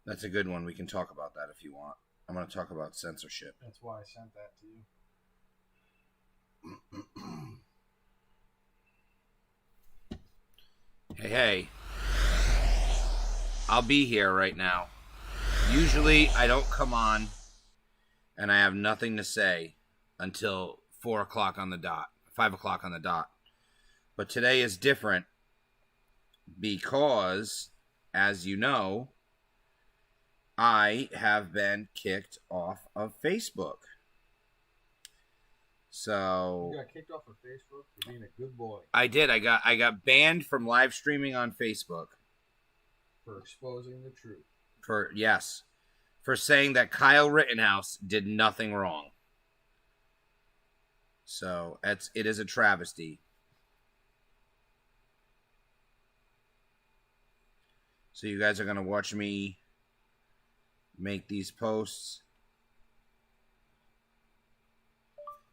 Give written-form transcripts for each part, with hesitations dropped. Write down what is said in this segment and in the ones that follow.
That's a good one. We can talk about that if you want. I'm going to talk about censorship. That's why I sent that to you. Hey. I'll be here right now. Usually I don't come on and I have nothing to say until 4 o'clock on the dot, 5 o'clock on the dot. But today is different because, as you know, I have been kicked off of Facebook. So You got kicked off of Facebook for being a good boy. I did. I got banned from live streaming on Facebook. For exposing the truth. For saying that Kyle Rittenhouse did nothing wrong. So it is a travesty. So you guys are going to watch me make these posts.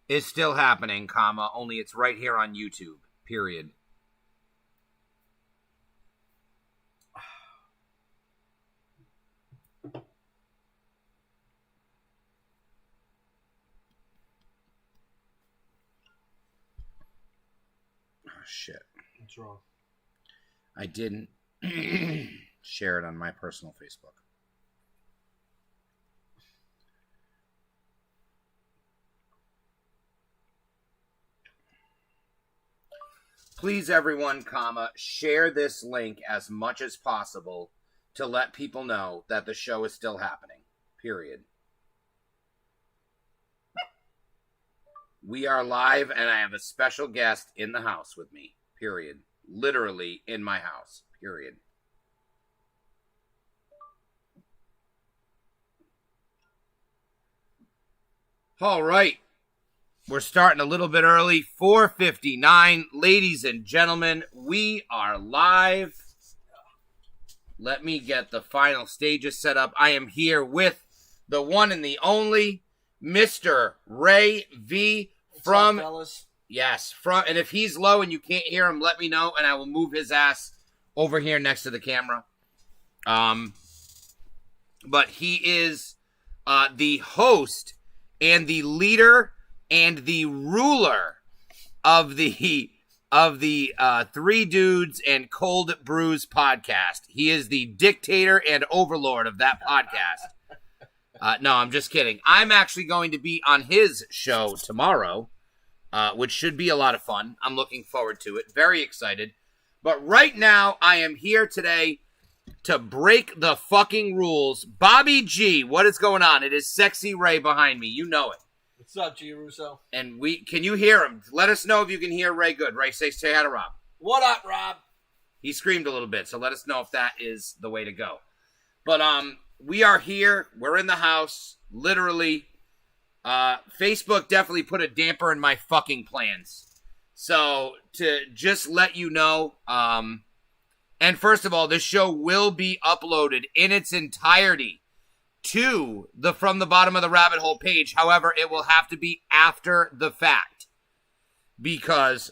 It's still happening, comma, only it's right here on YouTube, period. Shit. What's wrong? I didn't share it on my personal Facebook. Please, everyone, comma, share this link as much as possible to let people know that the show is still happening. Period. We are live, and I have a special guest in the house with me. Period. Literally in my house. Period. All right. We're starting a little bit early. 4:59. Ladies and gentlemen, we are live. Let me get the final stages set up. I am here with the one and the only Mr. Ray V. From, fellas? Yes, and if he's low and you can't hear him, let me know, and I will move his ass over here next to the camera. But he is the host and the leader and the ruler of the Three Dudes and Cold Brews podcast. He is the dictator and overlord of that podcast. No, I'm just kidding. I'm actually going to be on his show tomorrow. Which should be a lot of fun. I'm looking forward to it. Very excited. But right now, I am here today to break the fucking rules. Bobby G, what is going on? It is Sexy Ray behind me. You know it. What's up, G. Russo? And can you hear him? Let us know if you can hear Ray good. Ray, say hi to Rob. What up, Rob? He screamed a little bit, so let us know if that is the way to go. But we are here. We're in the house. Literally. Facebook definitely put a damper in my fucking plans. So, to just let you know, and first of all, this show will be uploaded in its entirety to the From the Bottom of the Rabbit Hole page. However, it will have to be after the fact. Because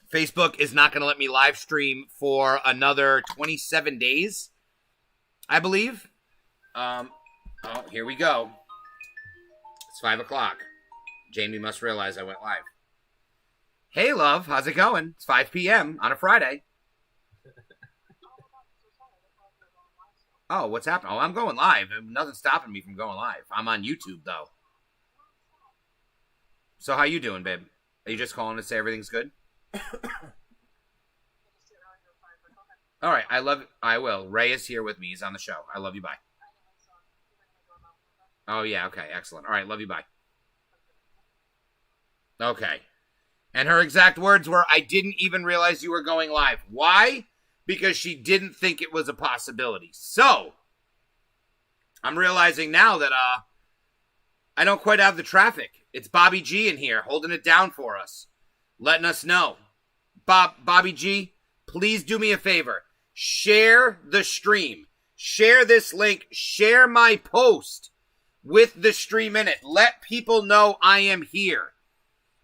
Facebook is not going to let me live stream for another 27 days, I believe. Oh, here we go. It's 5 o'clock. Jamie must realize I went live. Hey, love. How's it going? It's 5 p.m. on a Friday. Oh, what's happening? Oh, I'm going live. Nothing's stopping me from going live. I'm on YouTube, though. So how you doing, babe? Are you just calling to say everything's good? All right. I will. Ray is here with me. He's on the show. I love you. Bye. Oh, yeah, okay, excellent. All right, love you, bye. Okay. And her exact words were, I didn't even realize you were going live. Why? Because she didn't think it was a possibility. So, I'm realizing now that I don't quite have the traffic. It's Bobby G in here, holding it down for us, letting us know. Bobby G, please do me a favor. Share the stream. Share this link. Share my post with the stream in it. Let people know I am here.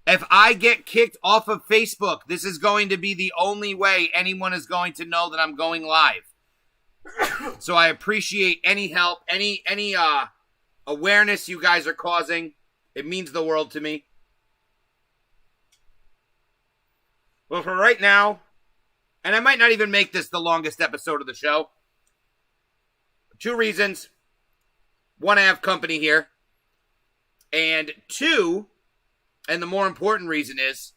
If I get kicked off of Facebook, this is going to be the only way anyone is going to know that I'm going live. So I appreciate any help, any awareness you guys are causing. It means the world to me. Well, for right now, and I might not even make this the longest episode of the show. 2 reasons. 1, I have company here. And 2, and the more important reason is,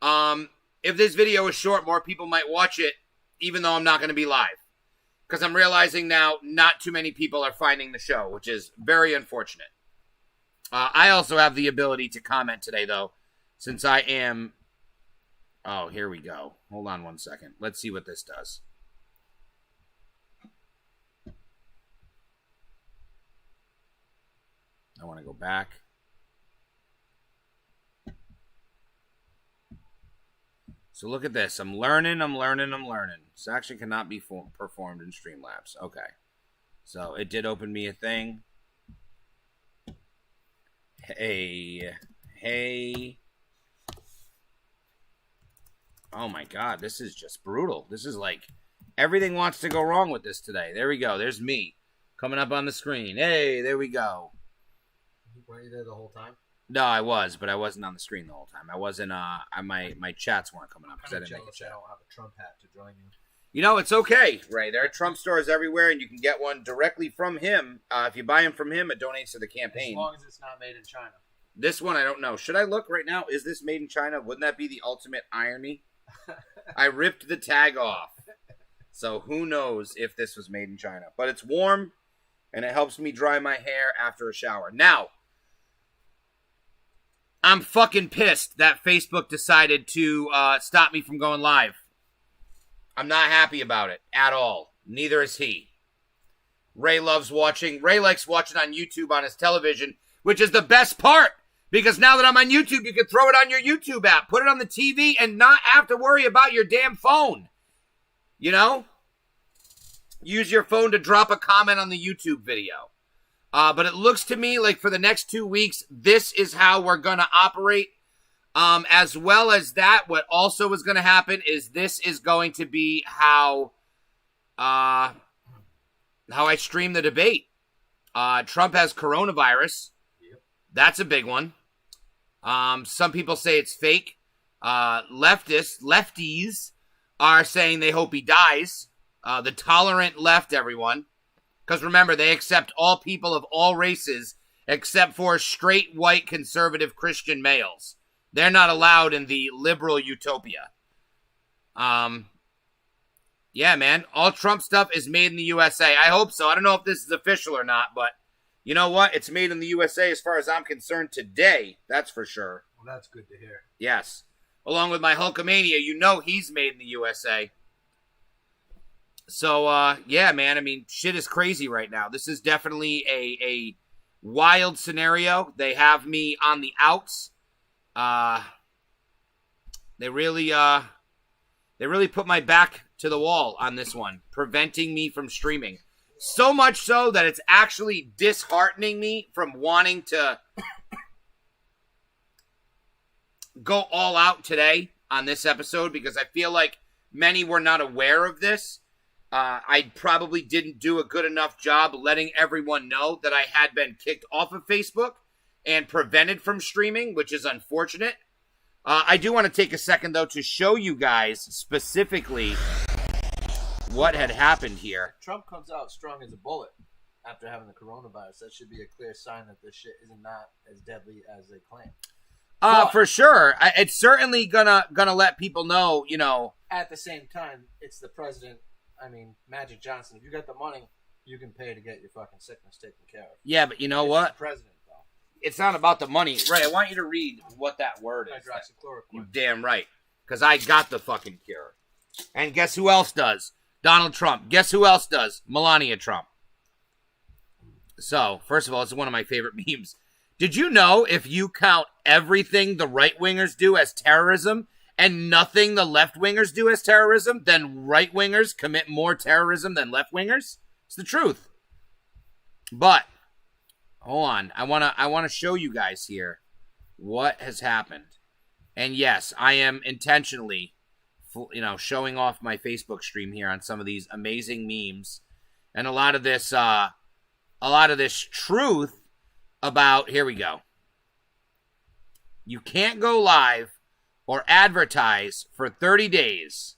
if this video is short, more people might watch it, even though I'm not going to be live. Because I'm realizing now not too many people are finding the show, which is very unfortunate. I also have the ability to comment today, though, since I am... Oh, here we go. Hold on 1 second. Let's see what this does. I want to go back. So look at this. I'm learning. This action cannot be performed in Streamlabs. Okay. So it did open me a thing. Hey. Oh my God, this is just brutal. This is like, everything wants to go wrong with this today. There we go. There's me coming up on the screen. Hey, there we go. Were you there the whole time? No, I was, but I wasn't on the screen the whole time. I wasn't, my chats weren't coming up because I didn't make a chat. I don't have a Trump hat to join you. You know, it's okay, Ray. There are Trump stores everywhere, and you can get one directly from him. If you buy them from him, it donates to the campaign. As long as it's not made in China. This one, I don't know. Should I look right now? Is this made in China? Wouldn't that be the ultimate irony? I ripped the tag off. So who knows if this was made in China. But it's warm, and it helps me dry my hair after a shower. Now, I'm fucking pissed that Facebook decided to stop me from going live. I'm not happy about it at all. Neither is he. Ray loves watching. Ray likes watching on YouTube on his television, which is the best part. Because now that I'm on YouTube, you can throw it on your YouTube app, put it on the TV, and not have to worry about your damn phone. You know? Use your phone to drop a comment on the YouTube video. But it looks to me like for the next 2 weeks, this is how we're going to operate. As well as that, what also is going to happen is this is going to be how I stream the debate. Trump has coronavirus. Yep. That's a big one. Some people say it's fake. Lefties are saying they hope he dies. The tolerant left, everyone. Because remember, they accept all people of all races except for straight, white, conservative Christian males. They're not allowed in the liberal utopia. Yeah, man. All Trump stuff is made in the USA. I hope so. I don't know if this is official or not, but you know what? It's made in the USA as far as I'm concerned today. That's for sure. Well, that's good to hear. Yes. Along with my Hulkamania, you know he's made in the USA. So, yeah, man. I mean, shit is crazy right now. This is definitely a wild scenario. They have me on the outs. They really put my back to the wall on this one, preventing me from streaming. So much so that it's actually disheartening me from wanting to go all out today on this episode because I feel like many were not aware of this. I probably didn't do a good enough job letting everyone know that I had been kicked off of Facebook and prevented from streaming, which is unfortunate. I do want to take a second, though, to show you guys specifically what had happened here. Trump comes out strong as a bullet after having the coronavirus. That should be a clear sign that this shit is not as deadly as they claim. For sure. It's certainly gonna let people know, you know. At the same time, it's the president. I mean, Magic Johnson. If you got the money, you can pay to get your fucking sickness taken care of. Yeah, but you know It's what? the president, though. It's not about the money. Right, I want you to read what that word is. Hydroxychloroquine. You damn right. Because I got the fucking cure. And guess who else does? Donald Trump. Guess who else does? Melania Trump. So, first of all, it's one of my favorite memes. Did you know if you count everything the right-wingers do as terrorism and nothing the left-wingers do as terrorism, then right-wingers commit more terrorism than left-wingers? It's the truth. But, hold on. I wanna show you guys here what has happened. And yes, I am intentionally, showing off my Facebook stream here on some of these amazing memes and a lot of this truth about, here we go. You can't go live or advertise for 30 days.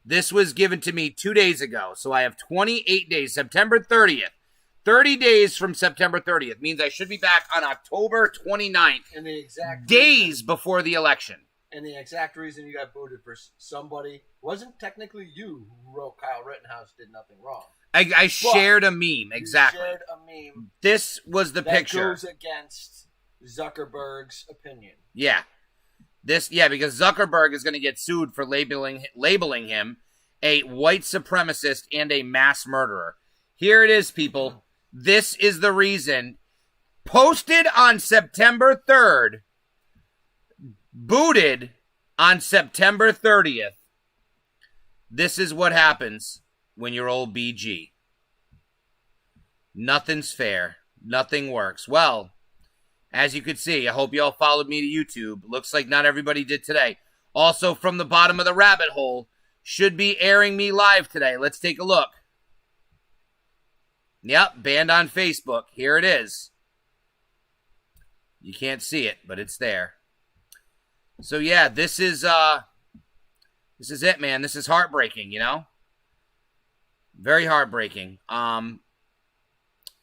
This was given to me 2 days ago, so I have 28 days, September 30th. 30 days from September 30th means I should be back on October 29th, And the exact days before the election. And the exact reason you got booted for somebody wasn't technically you who wrote Kyle Rittenhouse did nothing wrong. I shared a meme, exactly. You shared a meme This was the that picture. goes against Zuckerberg's opinion. Yeah. Because Zuckerberg is going to get sued for labeling him a white supremacist and a mass murderer. Here it is, people. This is the reason. Posted on September 3rd. Booted on September 30th. This is what happens when you're old BG. Nothing's fair. Nothing works. Well, as you could see, I hope you all followed me to YouTube. Looks like not everybody did today. Also, from the bottom of the rabbit hole, should be airing me live today. Let's take a look. Yep, banned on Facebook. Here it is. You can't see it, but it's there. So yeah, this is it, man. This is heartbreaking, you know? Very heartbreaking.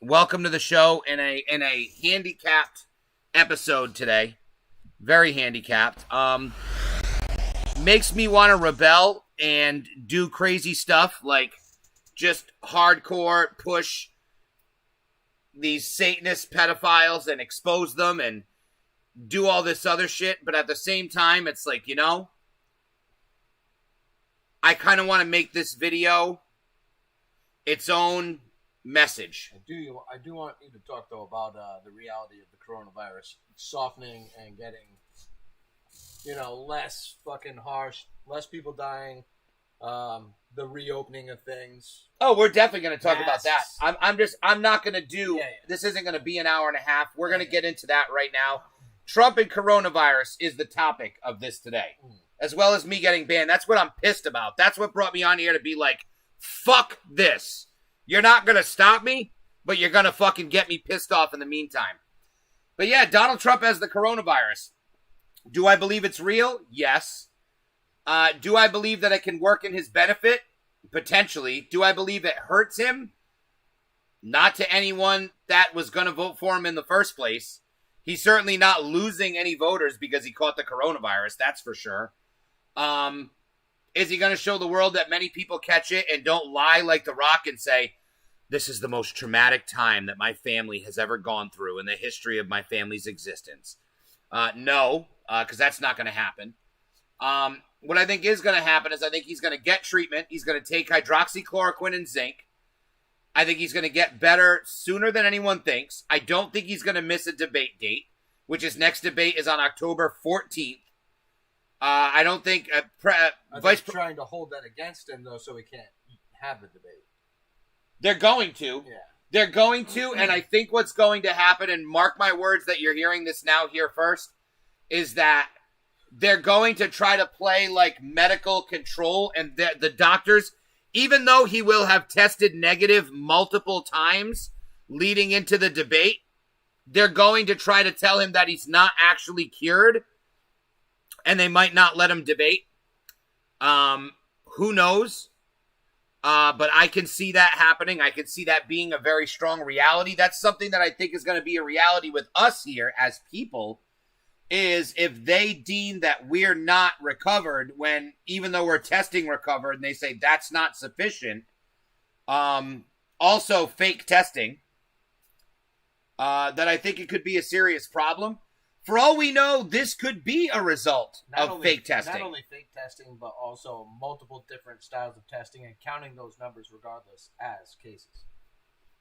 Welcome to the show in a handicapped episode today. Very handicapped. Makes me want to rebel and do crazy stuff like just hardcore push these Satanist pedophiles and expose them and do all this other shit. But at the same time, it's like, you know, I kind of want to make this video its own message. I do want you to talk, though, about the reality of the coronavirus softening and getting, less fucking harsh, less people dying, the reopening of things. Oh, we're definitely going to talk about Masks. that. I'm not going to do, This isn't going to be an hour and a half. We're going to get into that right now. Trump and coronavirus is the topic of this today, as well as me getting banned. That's what I'm pissed about. That's what brought me on here to be like, fuck this. You're not going to stop me, but you're going to fucking get me pissed off in the meantime. But yeah, Donald Trump has the coronavirus. Do I believe it's real? Yes. Do I believe that it can work in his benefit? Potentially. Do I believe it hurts him? Not to anyone that was going to vote for him in the first place. He's certainly not losing any voters because he caught the coronavirus, that's for sure. Is he going to show the world that many people catch it and don't lie like The Rock and say, this is the most traumatic time that my family has ever gone through in the history of my family's existence? No, because that's not going to happen. What I think is going to happen is I think he's going to get treatment. He's going to take hydroxychloroquine and zinc. I think he's going to get better sooner than anyone thinks. I don't think he's going to miss a debate date, which his next debate is on October 14th. I don't think Vice trying to hold that against him, though, so he can't have the debate. They're going to. Yeah. They're going to, and I think what's going to happen, and mark my words that you're hearing this now here first, is that they're going to try to play like medical control, and the doctors, even though he will have tested negative multiple times leading into the debate, they're going to try to tell him that he's not actually cured, and they might not let him debate. Who knows? But I can see that happening. I can see that being a very strong reality. That's something that I think is going to be a reality with us here as people, is if they deem that we're not recovered when, even though we're testing recovered, and they say that's not sufficient. Also fake testing, that I think it could be a serious problem. For all we know, this could be a result of fake testing. Not only fake testing, but also multiple different styles of testing and counting those numbers regardless as cases.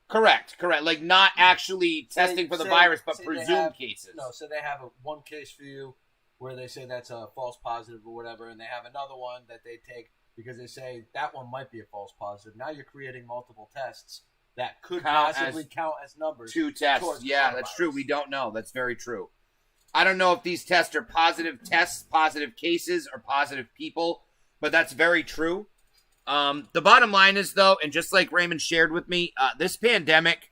Correct. Like not actually testing for the virus, but presumed cases. No, so they have one case for you where they say that's a false positive or whatever, and they have another one that they take because they say that one might be a false positive. Now you're creating multiple tests that could possibly count as numbers. 2 tests. Yeah, that's true. We don't know. That's very true. I don't know if these tests are positive tests, positive cases, or positive people, but that's very true. The bottom line is, though, and just like Raymond shared with me, this pandemic,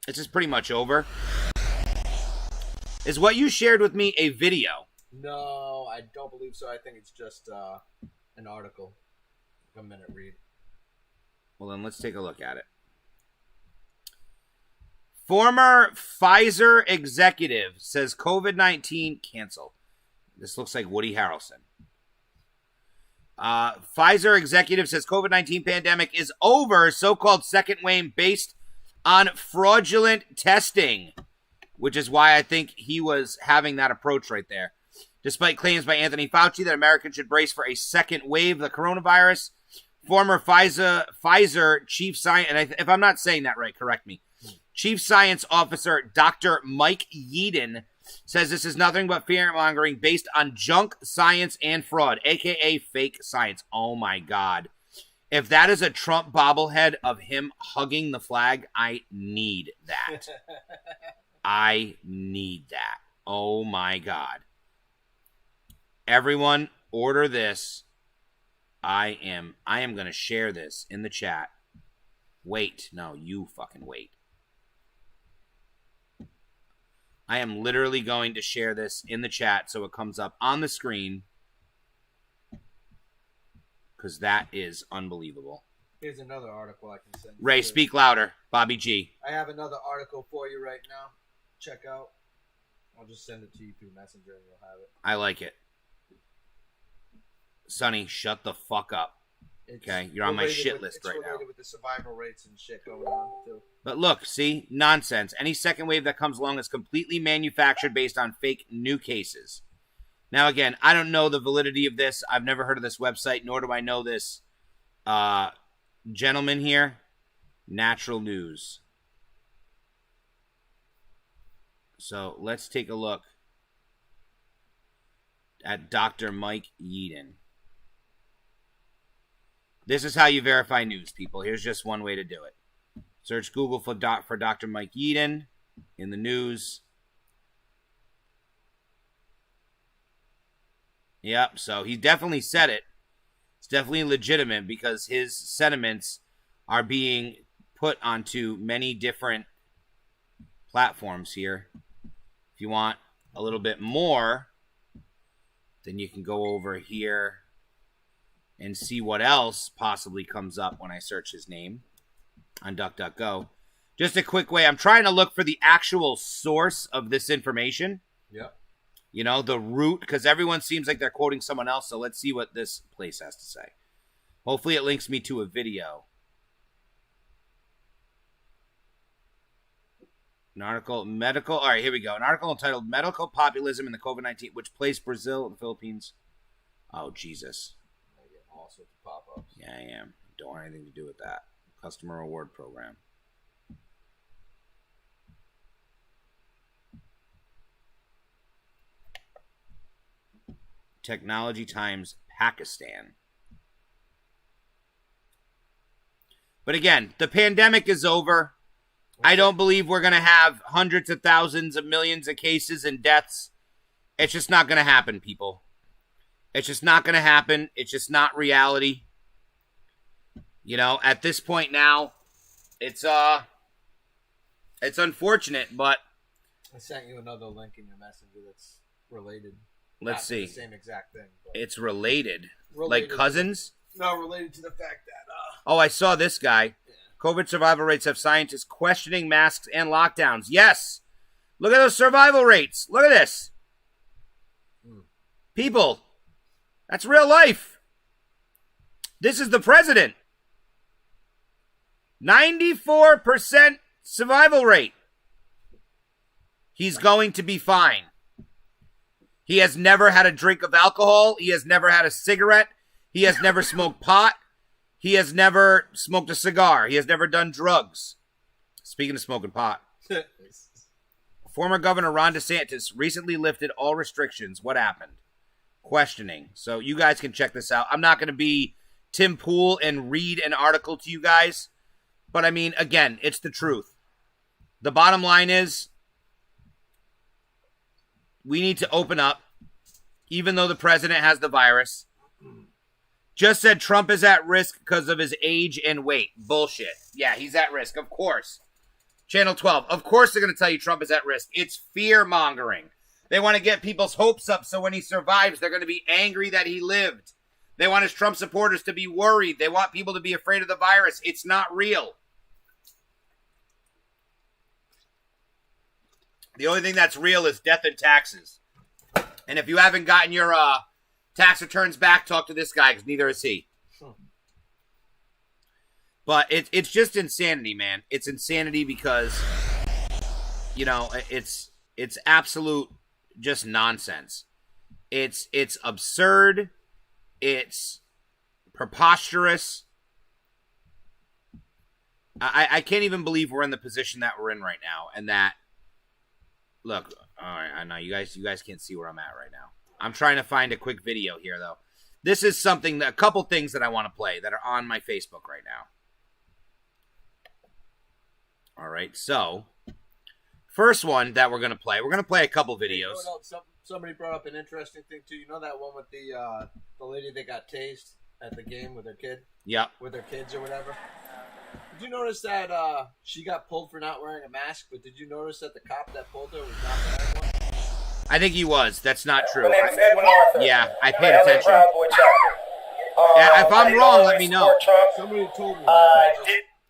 this is pretty much over. Is what you shared with me a video? No, I don't believe so. I think it's just an article. A minute read. Well, then let's take a look at it. Former Pfizer executive says COVID-19 cancel. This looks like Woody Harrelson. Pfizer executive says COVID-19 pandemic is over. So-called second wave based on fraudulent testing, which is why I think he was having that approach right there. Despite claims by Anthony Fauci that Americans should brace for a second wave of the coronavirus, former Pfizer chief science, and if I'm not saying that right, correct me. Chief Science Officer Dr. Mike Yeadon says this is nothing but fear-mongering based on junk science and fraud, a.k.a. fake science. Oh, my God. If that is a Trump bobblehead of him hugging the flag, I need that. I need that. Oh, my God. Everyone, order this. I am going to share this in the chat. Wait. No, you fucking wait. I am literally going to share this in the chat so it comes up on the screen. Because that is unbelievable. Here's another article I can send you. Ray, speak louder. Bobby G. I have another article for you right now. Check out. I'll just send it to you through Messenger and you'll have it. I like it. Sonny, shut the fuck up. Okay, you're on my shit list right now. It's related with the survival rates and shit going on, too. But look, see? Nonsense. Any second wave that comes along is completely manufactured based on fake new cases. Now, again, I don't know the validity of this. I've never heard of this website, nor do I know this gentleman here. Natural News. So let's take a look at Dr. Mike Yeadon. This is how you verify news, people. Here's just one way to do it. Search Google for Dr. Mike Yeadon in the news. Yep, so he definitely said it. It's definitely legitimate because his sentiments are being put onto many different platforms here. If you want a little bit more, then you can go over here and see what else possibly comes up when I search his name on DuckDuckGo. Just a quick way. I'm trying to look for the actual source of this information. Yep. You know, the root, because everyone seems like they're quoting someone else. So let's see what this place has to say. Hopefully it links me to a video. An article, medical. All right, here we go. An article entitled Medical Populism in the COVID-19, which placed Brazil and the Philippines. Oh, Jesus. All sorts of pop-ups. Yeah, I am. Don't want anything to do with that. Customer reward program. Technology Times, Pakistan. But again, the pandemic is over. I don't believe we're going to have hundreds of thousands of millions of cases and deaths. It's just not going to happen, people. It's just not going to happen. It's just not reality. You know, at this point now, it's unfortunate, but I sent you another link in your messenger that's related. Let's see. The same exact thing. It's related. Related like cousins? related to the fact that Oh, I saw this guy. Yeah. COVID survival rates have scientists questioning masks and lockdowns. Yes. Look at those survival rates. Look at this. People, that's real life. This is the president. 94% survival rate. He's going to be fine. He has never had a drink of alcohol. He has never had a cigarette. He has never smoked pot. He has never smoked a cigar. He has never done drugs. Speaking of smoking pot. Former Governor Ron DeSantis recently lifted all restrictions. What happened? Questioning. So you guys can check this out. I'm not going to be Tim Pool and read an article to you guys. But I mean, again, it's the truth. The bottom line is we need to open up, even though the president has the virus. Just said Trump is at risk because of his age and weight. Bullshit. Yeah, he's at risk, of course. Channel 12. Of course they're going to tell you Trump is at risk. It's fear-mongering. They want to get people's hopes up so when he survives, they're going to be angry that he lived. They want his Trump supporters to be worried. They want people to be afraid of the virus. It's not real. The only thing that's real is death and taxes. And if you haven't gotten your tax returns back, talk to this guy because neither is he. But it's just insanity, man. It's insanity because, you know, it's absolute just nonsense. It's absurd. It's preposterous. I can't even believe we're in the position that we're in right now, and that. Look, all right, I know you guys can't see where I'm at right now. I'm trying to find a quick video here, though. This is something, a couple things that I want to play that are on my Facebook right now. All right, so first one that we're going to play a couple videos. You know what else? Somebody brought up an interesting thing, too. You know that one with the lady that got tased at the game with her kid? Yep. With her kids or whatever? Did you notice that she got pulled for not wearing a mask, but did you notice that the cop that pulled her was not wearing one? I think he was. That's not true. My name is Edwin Arthur. Yeah, I paid attention. Proud Boy chapter. Yeah, if I'm wrong, let me know. Somebody told me.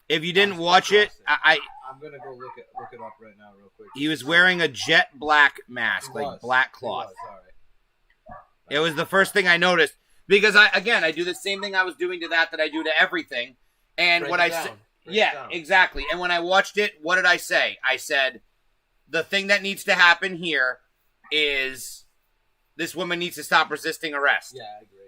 If you didn't watch it, I'm gonna go look it up right now, real quick. he was wearing a jet black mask, like black cloth. It was the first thing I noticed because I do the same thing I was doing to that I do to everything. And what I said, yeah, exactly. And when I watched it, what did I say? I said, the thing that needs to happen here is this woman needs to stop resisting arrest. Yeah, I agree.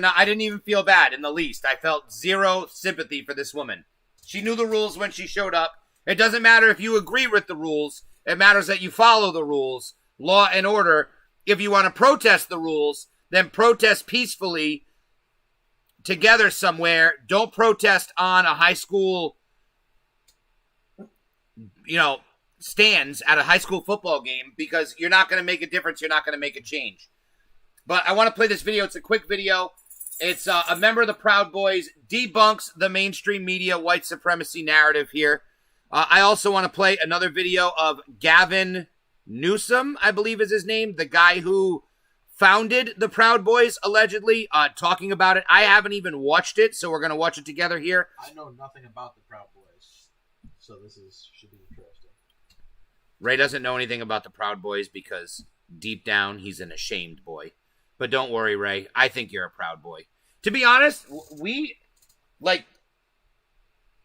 I didn't even feel bad in the least. I felt zero sympathy for this woman. She knew the rules when she showed up. It doesn't matter if you agree with the rules. It matters that you follow the rules, law and order. If you want to protest the rules, then protest peacefully together somewhere. Don't protest on a high school, stands at a high school football game because you're not going to make a difference. You're not going to make a change. But I want to play this video. It's a quick video. It's a member of the Proud Boys debunks the mainstream media white supremacy narrative here. I also want to play another video of Gavin Newsom, I believe is his name, the guy who founded the Proud Boys, allegedly, talking about it. I haven't even watched it, so we're going to watch it together here. I know nothing about the Proud Boys, so this should be interesting. Ray doesn't know anything about the Proud Boys because deep down he's an ashamed boy. But don't worry, Ray. I think you're a proud boy. To be honest,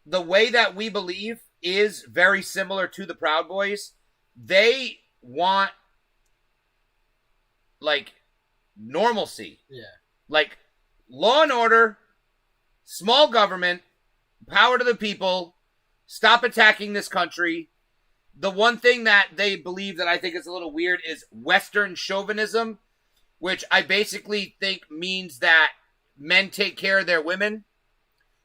the way that we believe is very similar to the Proud Boys. They want, normalcy. Yeah. Law and order, small government, power to the people, stop attacking this country. The one thing that they believe that I think is a little weird is Western chauvinism, which I basically think means that men take care of their women,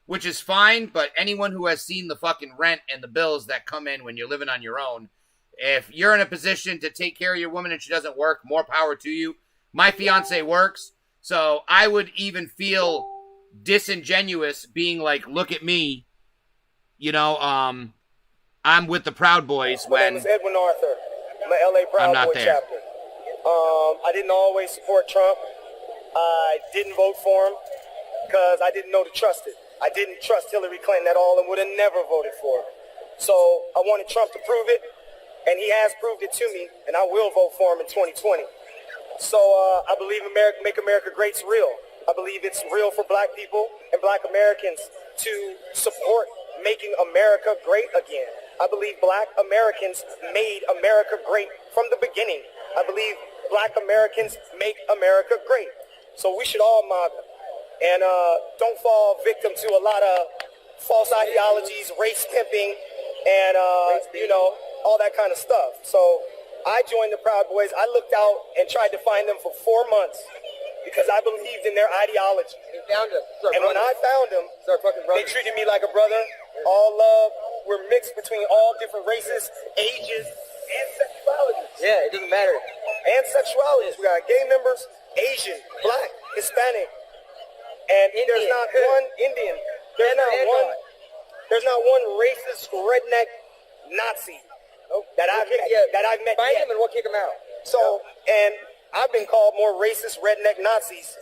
which is fine, but anyone who has seen the fucking rent and the bills that come in when you're living on your own, if you're in a position to take care of your woman and she doesn't work, more power to you. My fiance works, so I would even feel disingenuous being like, look at me, I'm with the Proud Boys when My name is Edwin Arthur. I'm a LA Proud I'm not Boy there. chapter. I didn't always support Trump. I didn't vote for him because I didn't know to trust it. I didn't trust Hillary Clinton at all and would have never voted for her. So I wanted Trump to prove it, and he has proved it to me, and I will vote for him in 2020. So I believe Make America Great's real. I believe it's real for black people and black Americans to support making America great again. I believe black Americans made America great from the beginning. I believe black Americans make America great. So we should all mob them. And don't fall victim to a lot of false ideologies, race pimping, and, all that kind of stuff. So I joined the Proud Boys. I looked out and tried to find them for 4 months because I believed in their ideology. You found us. And when I found them, they treated me like a brother. All love. We're mixed between all different races, ages, and sexualities. Yeah, it doesn't matter. And sexualities. We got gay members, Asian, black, Hispanic, And there's not one Indian. There's not one racist redneck Nazi that I've met Find yet. him and we'll kick him out. So, and I've been called more racist redneck Nazis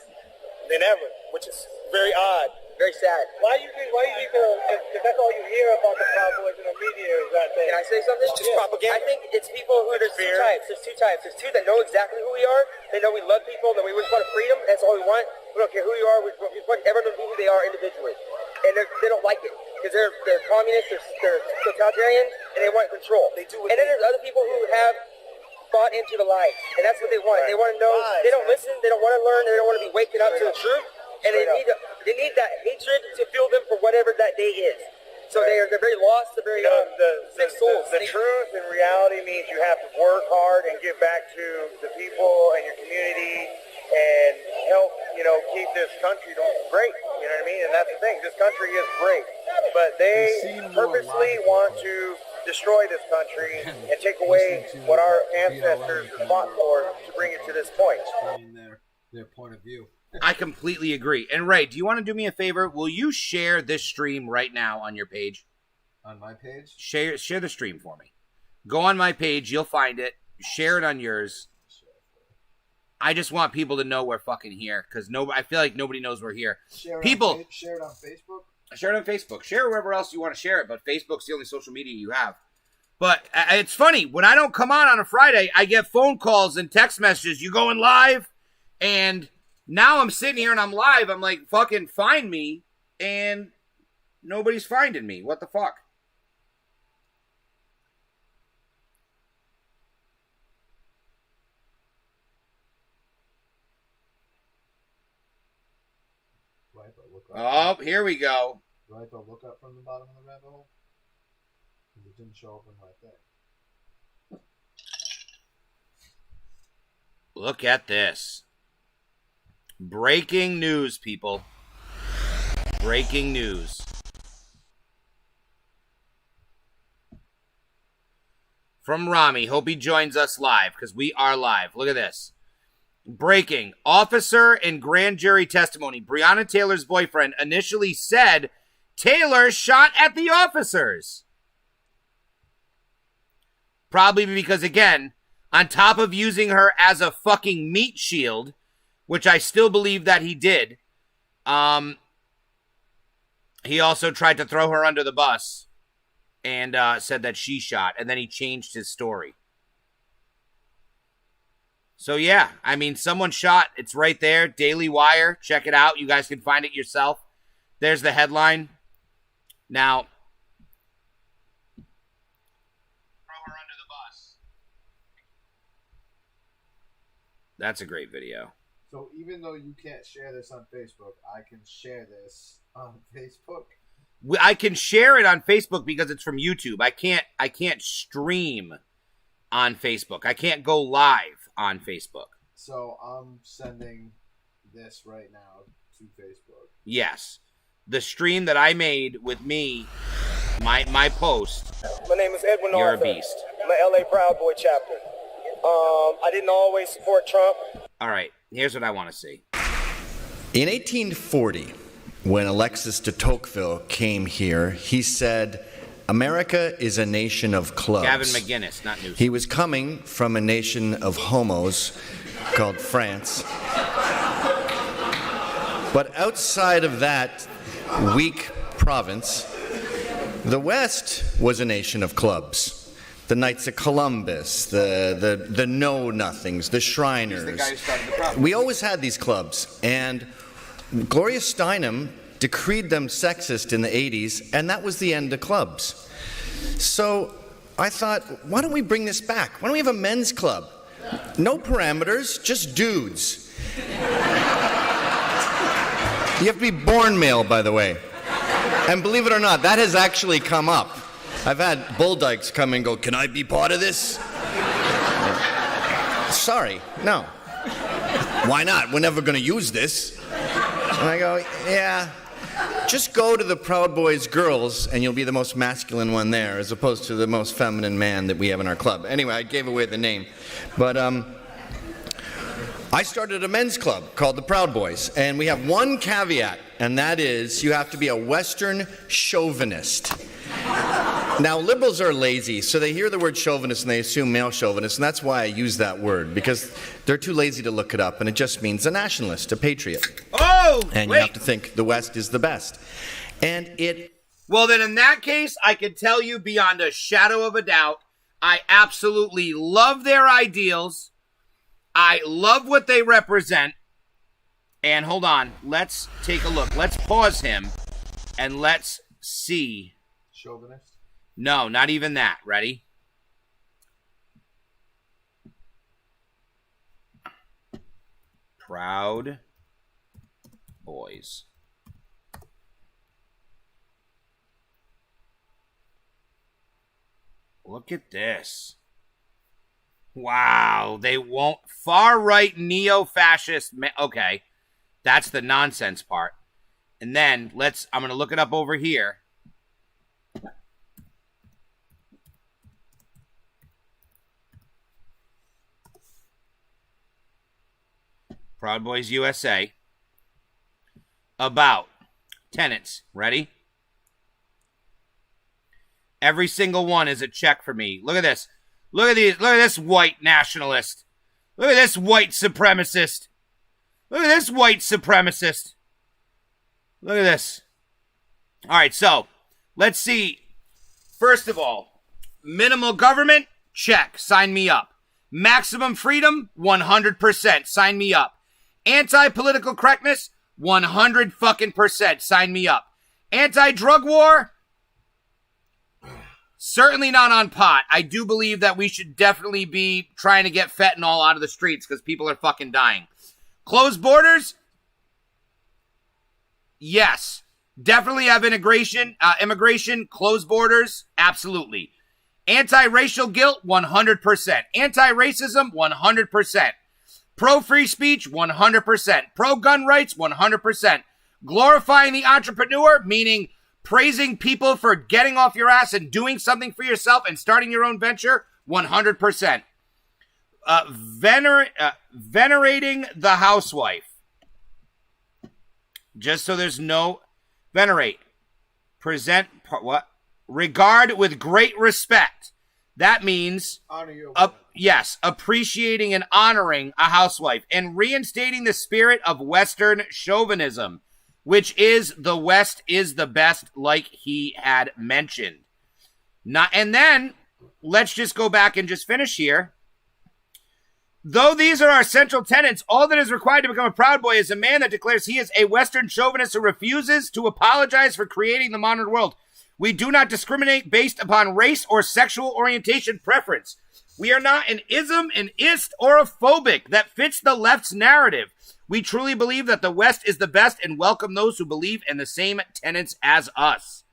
than ever, which is very odd. Very sad. Why do you think if that's all you hear about the Proud Boys in the media is that they... Can I say something? It's just propaganda. I think it's people who, there's two types. There's two that know exactly who we are. They know we love people, that we want freedom. That's all we want. We don't care who you are. We want everyone to be who they are individually. And they don't like it. Because they're communists, they're totalitarian, and they want control. They do. And then there's other people who have bought into the lies. And that's what they want. Right. They want to know. They don't listen. They don't want to learn. They don't want to be waking up to the truth. And they need that hatred to fuel them for whatever that day is. So they're very lost. They're very sick souls. The truth and reality means you have to work hard and give back to the people and your community and help, keep this country great. You know what I mean? And that's the thing. This country is great. But they purposely want to destroy this country and take away what our ancestors fought for to bring it to this point. Their point of view. I completely agree. And Ray, do you want to do me a favor? Will you share this stream right now on your page? On my page? Share the stream for me. Go on my page. You'll find it. Share it on yours. I just want people to know we're fucking here because I feel like nobody knows we're here. Share it on Facebook? Share it on Facebook. Share it wherever else you want to share it, but Facebook's the only social media you have. But it's funny. When I don't come on a Friday, I get phone calls and text messages. You going live? And now I'm sitting here and I'm live. I'm like, fucking find me. And nobody's finding me. What the fuck? Oh, here we go. Do I have to look up from the bottom of the rabbit hole? Because it didn't show up in my thing. Look at this. Breaking news, people. Breaking news. From Rami. Hope he joins us live, because we are live. Look at this. Breaking. Officer in grand jury testimony. Breonna Taylor's boyfriend initially said Taylor shot at the officers. Probably because, again, on top of using her as a fucking meat shield, which I still believe that he did, he also tried to throw her under the bus and said that she shot, and then he changed his story. So, yeah, I mean, someone shot. It's right there. Daily Wire. Check it out. You guys can find it yourself. There's the headline. Now, throw her under the bus. That's a great video. So even though you can't share this on Facebook, I can share this on Facebook? I can share it on Facebook because it's from YouTube. I can't stream on Facebook. I can't go live on Facebook. So I'm sending this right now to Facebook. Yes. The stream that I made with me, my post. My name is Edwin You're Arthur. a beast. I'm a LA Proud Boy chapter. I didn't always support Trump. All right. Here's what I want to see. In 1840, when Alexis de Tocqueville came here, he said, "America is a nation of clubs." Gavin McGinnis, not Newsom. He was coming from a nation of homos called France. But outside of that weak province, the West was a nation of clubs. The Knights of Columbus, the Know-Nothings, the Shriners. He's the guy who started the problem. We always had these clubs, and Gloria Steinem decreed them sexist in the 80s, and that was the end of clubs. So I thought, why don't we bring this back? Why don't we have a men's club? No parameters, just dudes. You have to be born male, by the way. And believe it or not, that has actually come up. I've had bull dykes come and go, "Can I be part of this?" Sorry, no. Why not? We're never going to use this. And I go, yeah, just go to the Proud Boys girls and you'll be the most masculine one there as opposed to the most feminine man that we have in our club. Anyway, I gave away the name. But I started a men's club called the Proud Boys, and we have one caveat, and that is you have to be a Western chauvinist. Now, liberals are lazy, so they hear the word chauvinist and they assume male chauvinist, and that's why I use that word, because they're too lazy to look it up, and it just means a nationalist, a patriot. Oh, and wait. You have to think the West is the best. And it... Well, then in that case, I can tell you beyond a shadow of a doubt, I absolutely love their ideals. I love what they represent. And hold on, let's take a look. Let's pause him and let's see. Chauvinist? No, not even that. Ready? Proud Boys. Look at this. Wow, they won't. Far-right neo-fascist. Okay, that's the nonsense part. And then, I'm going to look it up over here. Proud Boys USA. About tenants. Ready? Every single one is a check for me. Look at this. Look at these. Look at this white nationalist. Look at this white supremacist. Look at this white supremacist. Look at this. All right, so let's see. First of all, minimal government, check. Sign me up. Maximum freedom, 100%. Sign me up. Anti-political correctness, 100 fucking %. Sign me up. Anti-drug war, certainly not on pot. I do believe that we should definitely be trying to get fentanyl out of the streets because people are fucking dying. Closed borders, yes. Definitely have immigration, closed borders, absolutely. Anti-racial guilt, 100%. Anti-racism, 100%. Pro-free speech, 100%. Pro-gun rights, 100%. Glorifying the entrepreneur, meaning praising people for getting off your ass and doing something for yourself and starting your own venture, 100%. Venerating the housewife. Just so there's no... Venerate. Present... What? Regard with great respect. That means... Honor your yes, appreciating and honoring a housewife. And reinstating the spirit of Western chauvinism, which is the West is the best, like he had mentioned. And then, let's just go back and just finish here. Though these are our central tenets, all that is required to become a Proud Boy is a man that declares he is a Western chauvinist who refuses to apologize for creating the modern world. We do not discriminate based upon race or sexual orientation preference. We are not an ism, an ist, or a phobic that fits the left's narrative. We truly believe that the West is the best and welcome those who believe in the same tenets as us.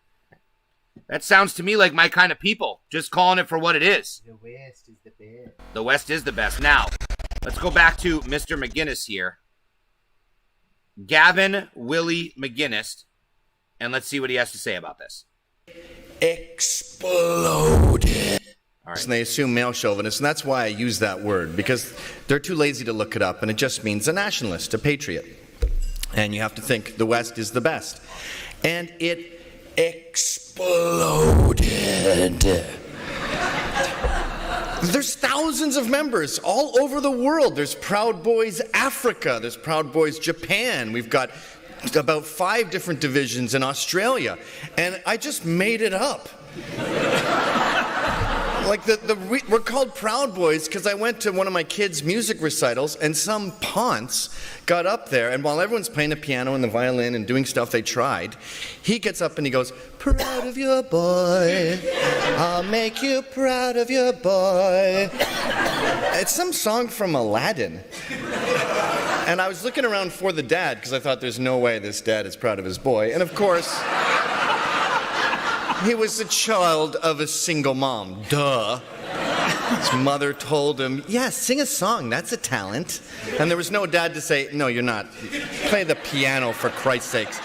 That sounds to me like my kind of people, just calling it for what it is. The West is the best. The West is the best. Now, let's go back to Mr. McGinnis here. Gavin Willie McGinnis. And let's see what he has to say about this. Exploded. All right. And they assume male chauvinist, and that's why I use that word, because they're too lazy to look it up, and it just means a nationalist, a patriot. And you have to think the West is the best. And it exploded. There's thousands of members all over the world. There's Proud Boys Africa. There's Proud Boys Japan. We've got about 5 different divisions in Australia. And I just made it up. Like we're called Proud Boys because I went to one of my kids' music recitals and some ponce got up there, and while everyone's playing the piano and the violin and doing stuff they tried, he gets up and he goes, "Proud of your boy, I'll make you proud of your boy." It's some song from Aladdin. And I was looking around for the dad because I thought there's no way this dad is proud of his boy. And of course, he was the child of a single mom. Duh. His mother told him, "Yeah, sing a song. That's a talent." And there was no dad to say, "No, you're not. Play the piano, for Christ's sakes."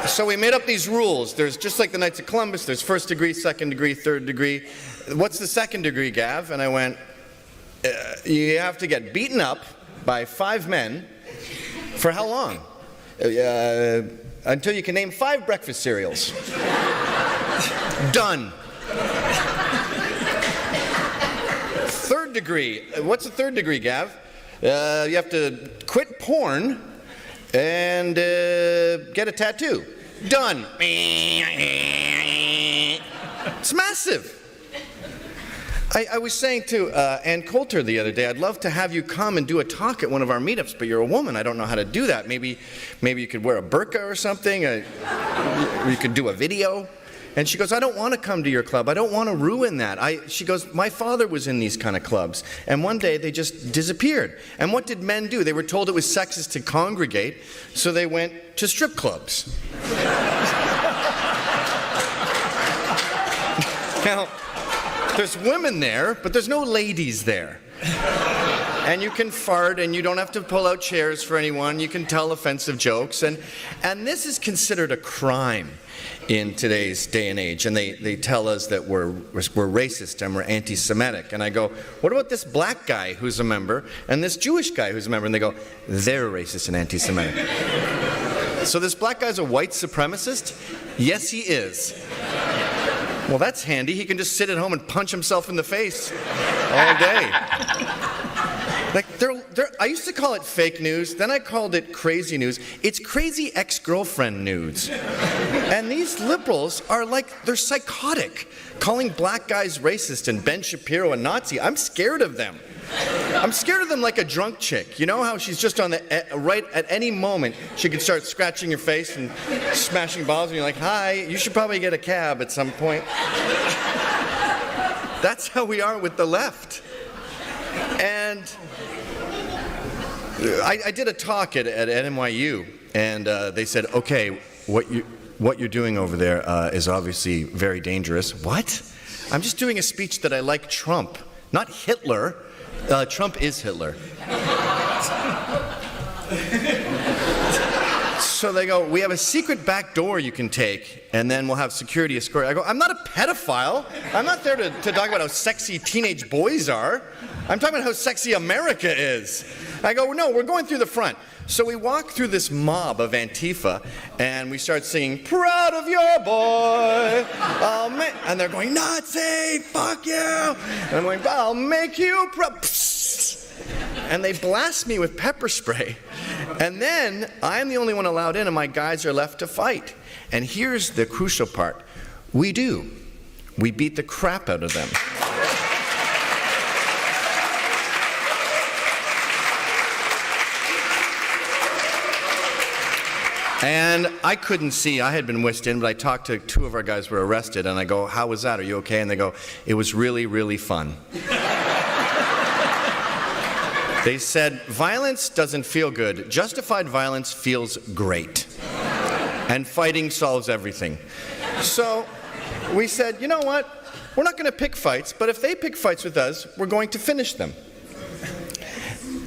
So we made up these rules. There's, just like the Knights of Columbus, there's first degree, second degree, third degree. What's the second degree, Gav? And I went, you have to get beaten up by 5 men for how long? Until you can name 5 breakfast cereals. Done. 3rd degree. What's a 3rd degree, Gav? You have to quit porn and get a tattoo. Done. It's massive. I was saying to Ann Coulter the other day, I'd love to have you come and do a talk at one of our meetups, but you're a woman. I don't know how to do that. Maybe you could wear a burqa or something. Or you could do a video. And she goes, I don't want to come to your club. I don't want to ruin that. She goes, my father was in these kind of clubs. And one day they just disappeared. And what did men do? They were told it was sexist to congregate, so they went to strip clubs. Now, there's women there, but there's no ladies there. And you can fart, and you don't have to pull out chairs for anyone. You can tell offensive jokes. And this is considered a crime in today's day and age. And they tell us that we're racist and we're anti-Semitic. And I go, what about this black guy who's a member and this Jewish guy who's a member? And they go, they're racist and anti-Semitic. So this black guy's a white supremacist? Yes, he is. Well, that's handy. He can just sit at home and punch himself in the face all day. Like, I used to call it fake news, then I called it crazy news. It's crazy ex-girlfriend news. And these liberals are like, they're psychotic, calling black guys racist and Ben Shapiro a Nazi. I'm scared of them. I'm scared of them like a drunk chick. You know how she's just on the, right at any moment, she can start scratching your face and smashing balls, and you're like, hi, you should probably get a cab at some point. That's how we are with the left. And I did a talk at NYU, and they said, okay, what you're doing over there is obviously very dangerous. What? I'm just doing a speech that I like Trump, not Hitler. Trump is Hitler. So they go, we have a secret back door you can take, and then we'll have security escort. I go, I'm not a pedophile. I'm not there to talk about how sexy teenage boys are. I'm talking about how sexy America is. I go, no, we're going through the front. So we walk through this mob of Antifa, and we start singing, proud of your boy. And they're going, Nazi, fuck you. And I'm going, I'll make you proud. And they blast me with pepper spray. And then I'm the only one allowed in, and my guys are left to fight. And here's the crucial part. We do. We beat the crap out of them. And I couldn't see. I had been whisked in, but I talked to 2 of our guys who were arrested, and I go, how was that? Are you okay? And they go, it was really, really fun. They said, violence doesn't feel good. Justified violence feels great. And fighting solves everything. So we said, you know what? We're not going to pick fights, but if they pick fights with us, we're going to finish them.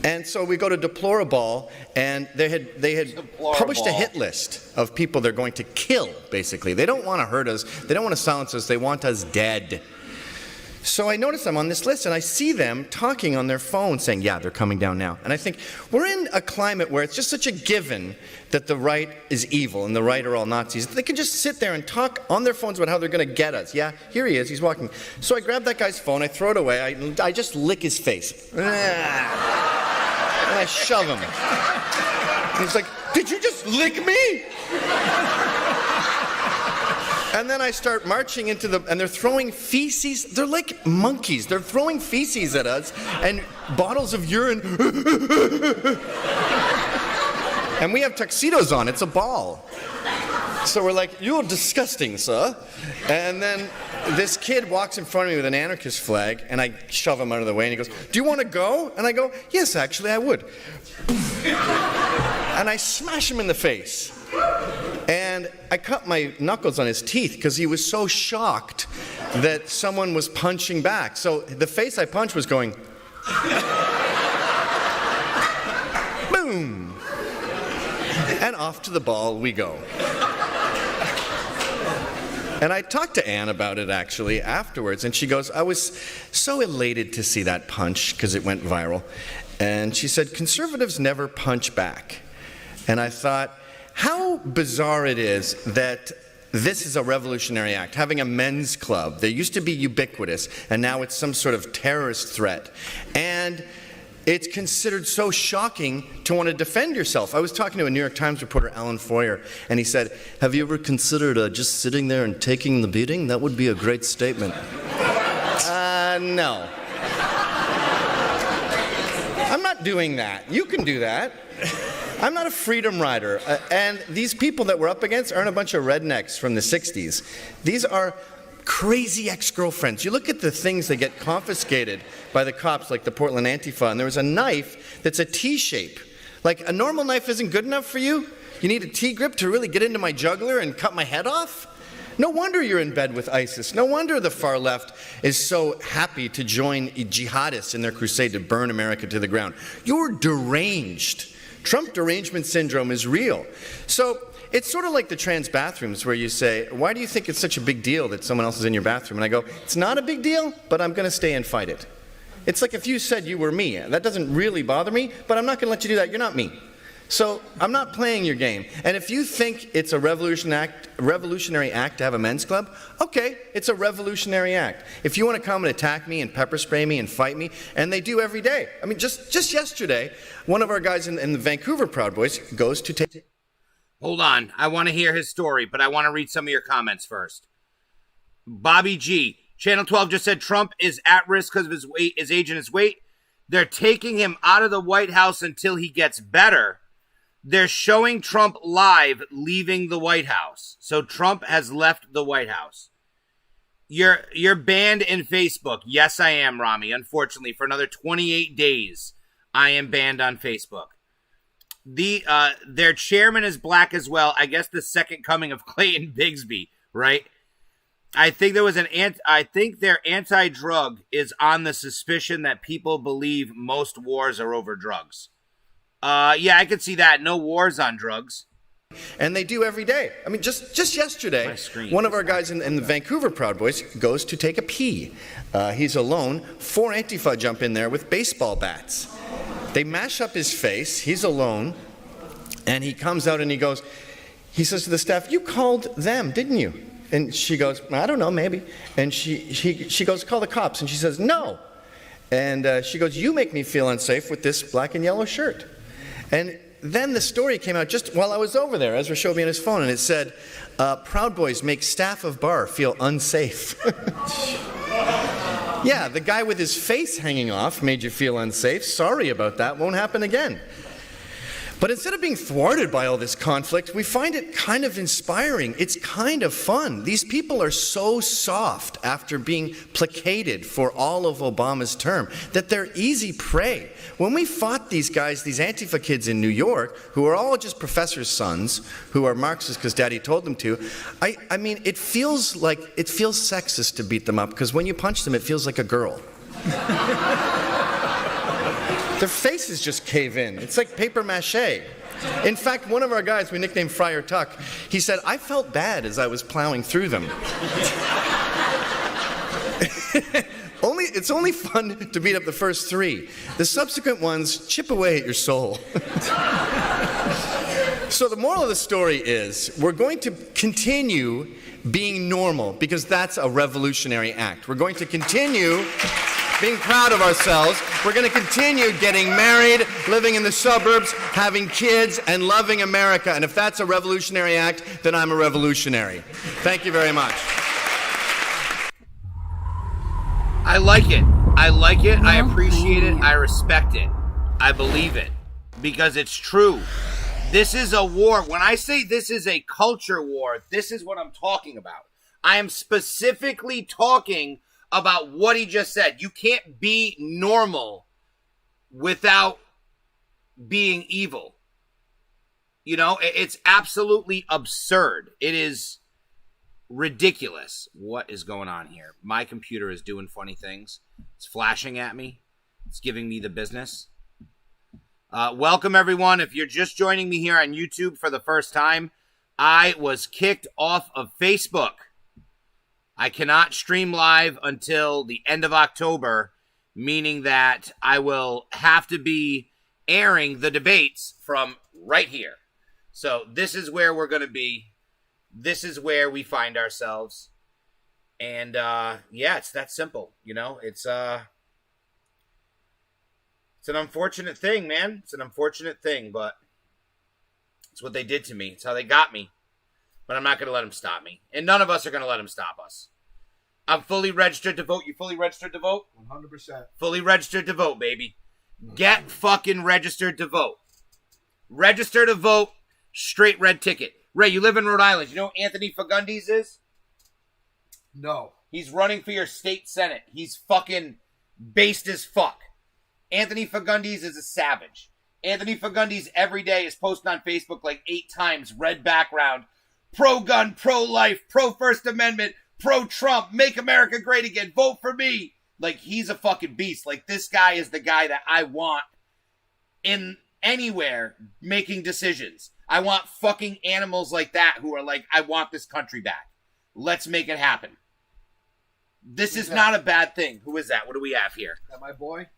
And so we go to Deplorable, and they had published a hit list of people they're going to kill, basically. They don't want to hurt us. They don't want to silence us. They want us dead. So I notice I'm on this list, and I see them talking on their phone saying, yeah, they're coming down now. And I think, we're in a climate where it's just such a given that the right is evil and the right are all Nazis. They can just sit there and talk on their phones about how they're going to get us. Yeah, here he is, he's walking. So I grab that guy's phone, I throw it away, I just lick his face. And I shove him. And he's like, did you just lick me? And then I start marching into and they're throwing feces. They're like monkeys. They're throwing feces at us and bottles of urine. And we have tuxedos on. It's a ball. So we're like, you're disgusting, sir. And then this kid walks in front of me with an anarchist flag, and I shove him out of the way, and he goes, do you want to go? And I go, yes, actually, I would. And I smash him in the face. And I cut my knuckles on his teeth because he was so shocked that someone was punching back. So the face I punched was going, boom. And off to the ball we go. And I talked to Ann about it actually afterwards, and she goes, I was so elated to see that punch because it went viral. And she said, conservatives never punch back. And I thought, how bizarre it is that this is a revolutionary act. Having a men's club, they used to be ubiquitous, and now it's some sort of terrorist threat. And it's considered so shocking to want to defend yourself. I was talking to a New York Times reporter, Alan Foyer, and he said, have you ever considered just sitting there and taking the beating? That would be a great statement. No. I'm not doing that. You can do that. I'm not a freedom rider. And these people that we're up against aren't a bunch of rednecks from the 60s. These are crazy ex-girlfriends. You look at the things that get confiscated by the cops, like the Portland Antifa, and there was a knife that's a T-shape. Like, a normal knife isn't good enough for you? You need a T-grip to really get into my jugular and cut my head off? No wonder you're in bed with ISIS. No wonder the far left is so happy to join jihadists in their crusade to burn America to the ground. You're deranged. Trump derangement syndrome is real. So it's sort of like the trans bathrooms where you say, why do you think it's such a big deal that someone else is in your bathroom? And I go, it's not a big deal, but I'm going to stay and fight it. It's like if you said you were me. That doesn't really bother me, but I'm not going to let you do that. You're not me. So I'm not playing your game. And if you think it's a revolutionary act to have a men's club, okay, it's a revolutionary act. If you want to come and attack me and pepper spray me and fight me, and they do every day. I mean, just yesterday, one of our guys in the Vancouver Proud Boys goes to take... Hold on. I want to hear his story, but I want to read some of your comments first. Bobby G. Channel 12 just said Trump is at risk because of his weight, his age and his weight. They're taking him out of the White House until he gets better. They're showing Trump live leaving the White House. So Trump has left the White House. You're banned in Facebook. Yes, I am, Rami. Unfortunately, for another 28 days, I am banned on Facebook. Their chairman is black as well. I guess the second coming of Clayton Bigsby, right? I think their anti-drug is on the suspicion that people believe most wars are over drugs. Yeah, I could see that. No wars on drugs. And they do every day. I mean, just yesterday, one of our guys in the Vancouver Proud Boys goes to take a pee. He's alone. 4 Antifa jump in there with baseball bats. They mash up his face. He's alone. And he comes out and he says to the staff, you called them, didn't you? And she goes, I don't know, maybe. And she goes, call the cops. And she says, no. And she goes, you make me feel unsafe with this black and yellow shirt. And then the story came out just while I was over there. Ezra showed me on his phone, and it said, Proud Boys make staff of bar feel unsafe. Yeah, the guy with his face hanging off made you feel unsafe. Sorry about that. Won't happen again. But instead of being thwarted by all this conflict, we find it kind of inspiring. It's kind of fun. These people are so soft after being placated for all of Obama's term that they're easy prey. When we fought these guys, these Antifa kids in New York, who are all just professors' sons, who are Marxists because Daddy told them to, I mean, it feels sexist to beat them up because when you punch them, it feels like a girl. Their faces just cave in. It's like paper mache. In fact, one of our guys we nicknamed Friar Tuck, he said, I felt bad as I was plowing through them. It's only fun to beat up the first 3. The subsequent ones chip away at your soul. So the moral of the story is we're going to continue being normal because that's a revolutionary act. We're going to continue being proud of ourselves. We're going to continue getting married, living in the suburbs, having kids, and loving America. And if that's a revolutionary act, then I'm a revolutionary. Thank you very much. I like it. I like it. I appreciate it. I respect it. I believe it. Because it's true. This is a war. When I say this is a culture war, this is what I'm talking about. I am specifically talking about what he just said. You can't be normal without being evil. You know, it's absolutely absurd. It is ridiculous. What is going on here? My computer is doing funny things. It's flashing at me. It's giving me the business. Welcome, everyone. If you're just joining me here on YouTube for the first time, I was kicked off of Facebook. I cannot stream live until the end of October, meaning that I will have to be airing the debates from right here. So this is where we're going to be. This is where we find ourselves. And, yeah, it's that simple, you know? It's an unfortunate thing, man. It's an unfortunate thing, but it's what they did to me. It's how they got me. But I'm not going to let them stop me. And none of us are going to let them stop us. I'm fully registered to vote. You fully registered to vote? 100%. Fully registered to vote, baby. Get fucking registered to vote. Register to vote. Straight red ticket. Ray, you live in Rhode Island. You know who Anthony Fagundes is? No. He's running for your state senate. He's fucking based as fuck. Anthony Fagundes is a savage. Anthony Fagundes every day is posting on Facebook like 8 times, red background, pro-gun, pro-life, pro-First Amendment, pro-Trump, make America great again, vote for me. Like, he's a fucking beast. Like, this guy is the guy that I want in anywhere making decisions. I want fucking animals like that who are like, I want this country back. Let's make it happen. This is not a bad thing. Who is that? What do we have here? Is that my boy?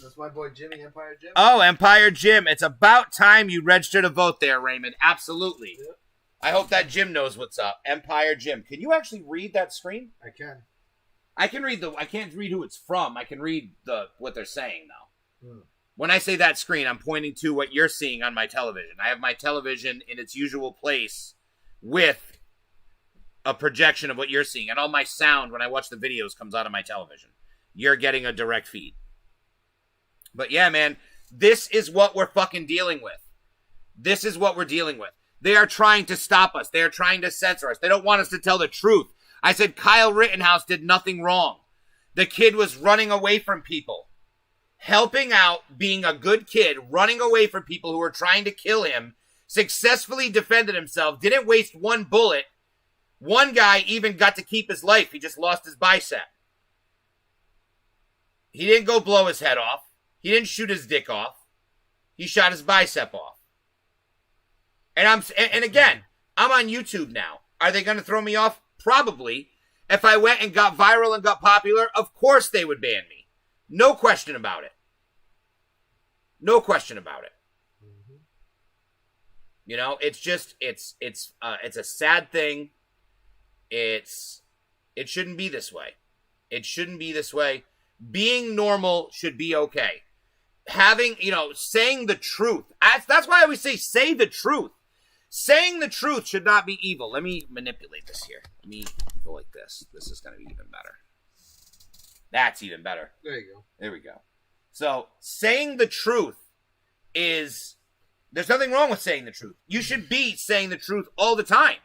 That's my boy Jimmy, Empire Jim. Oh, Empire Jim. It's about time you register to vote there, Raymond. Absolutely. Yep. I hope that Jim knows what's up. Empire Jim. Can you actually read that screen? I can. I can read I can't read who it's from. I can read what they're saying, though. When I say that screen, I'm pointing to what you're seeing on my television. I have my television in its usual place with a projection of what you're seeing. And all my sound when I watch the videos comes out of my television. You're getting a direct feed. But yeah, man, this is what we're fucking dealing with. This is what we're dealing with. They are trying to stop us. They are trying to censor us. They don't want us to tell the truth. I said Kyle Rittenhouse did nothing wrong. The kid was running away from people. Helping out, being a good kid, running away from people who were trying to kill him, successfully defended himself, didn't waste one bullet. One guy even got to keep his life. He just lost his bicep. He didn't go blow his head off. He didn't shoot his dick off. He shot his bicep off. And again, I'm on YouTube now. Are they going to throw me off? Probably. If I went and got viral and got popular, of course they would ban me. No question about it. No question about it. Mm-hmm. You know, it's just, it's a sad thing. It shouldn't be this way. It shouldn't be this way. Being normal should be okay. Having, saying the truth. That's why I always say the truth. Saying the truth should not be evil. Let me manipulate this here. Let me go like this. This is going to be even better. That's even better. There you go. There we go. So, saying the truth there's nothing wrong with saying the truth. You should be saying the truth all the time.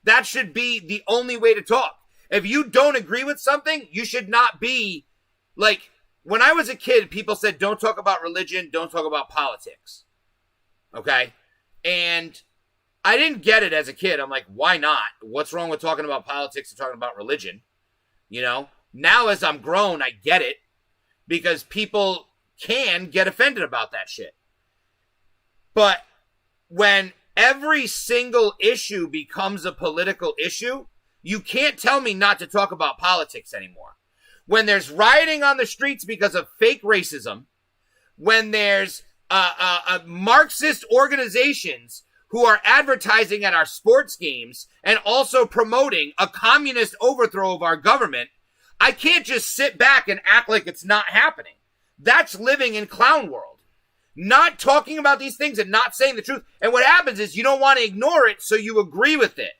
That should be the only way to talk. If you don't agree with something, you should not be, like, when I was a kid, people said, don't talk about religion, don't talk about politics. Okay? And I didn't get it as a kid. I'm like, why not? What's wrong with talking about politics and talking about religion? Now as I'm grown, I get it. Because people can get offended about that shit. But when every single issue becomes a political issue, you can't tell me not to talk about politics anymore. When there's rioting on the streets because of fake racism, when there's Marxist organizations who are advertising at our sports games and also promoting a communist overthrow of our government, I can't just sit back and act like it's not happening. That's living in clown world. Not talking about these things and not saying the truth. And what happens is you don't want to ignore it, so you agree with it.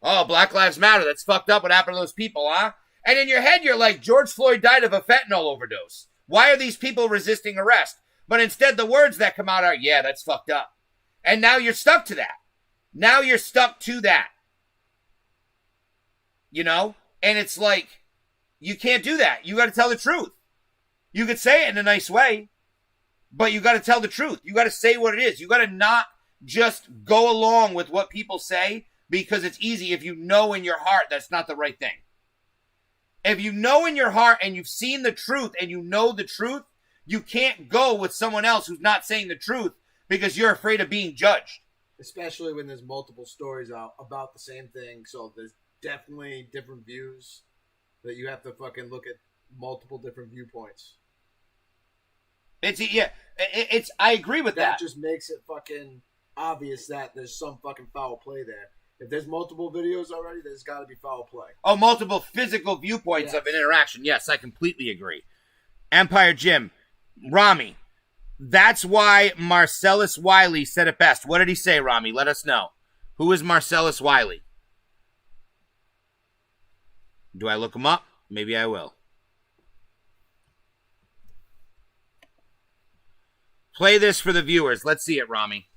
Oh, Black Lives Matter. That's fucked up. What happened to those people, huh? And in your head, you're like, George Floyd died of a fentanyl overdose. Why are these people resisting arrest? But instead, the words that come out are, yeah, that's fucked up. And now you're stuck to that. Now you're stuck to that. And it's like, you can't do that. You got to tell the truth. You could say it in a nice way, but you got to tell the truth. You got to say what it is. You got to not just go along with what people say because it's easy if you know in your heart that's not the right thing. If you know in your heart and you've seen the truth and you know the truth, you can't go with someone else who's not saying the truth because you're afraid of being judged. Especially when there's multiple stories out about the same thing, so definitely different views that you have to fucking look at multiple different viewpoints. I agree with that. That just makes it fucking obvious that there's some fucking foul play there. If there's multiple videos already, there's got to be foul play. Oh, multiple physical viewpoints of an interaction. Yes, I completely agree. Empire Jim, Rami, that's why Marcellus Wiley said it best. What did he say, Rami? Let us know. Who is Marcellus Wiley? Do I look him up? Maybe I will. Play this for the viewers. Let's see it, Rami.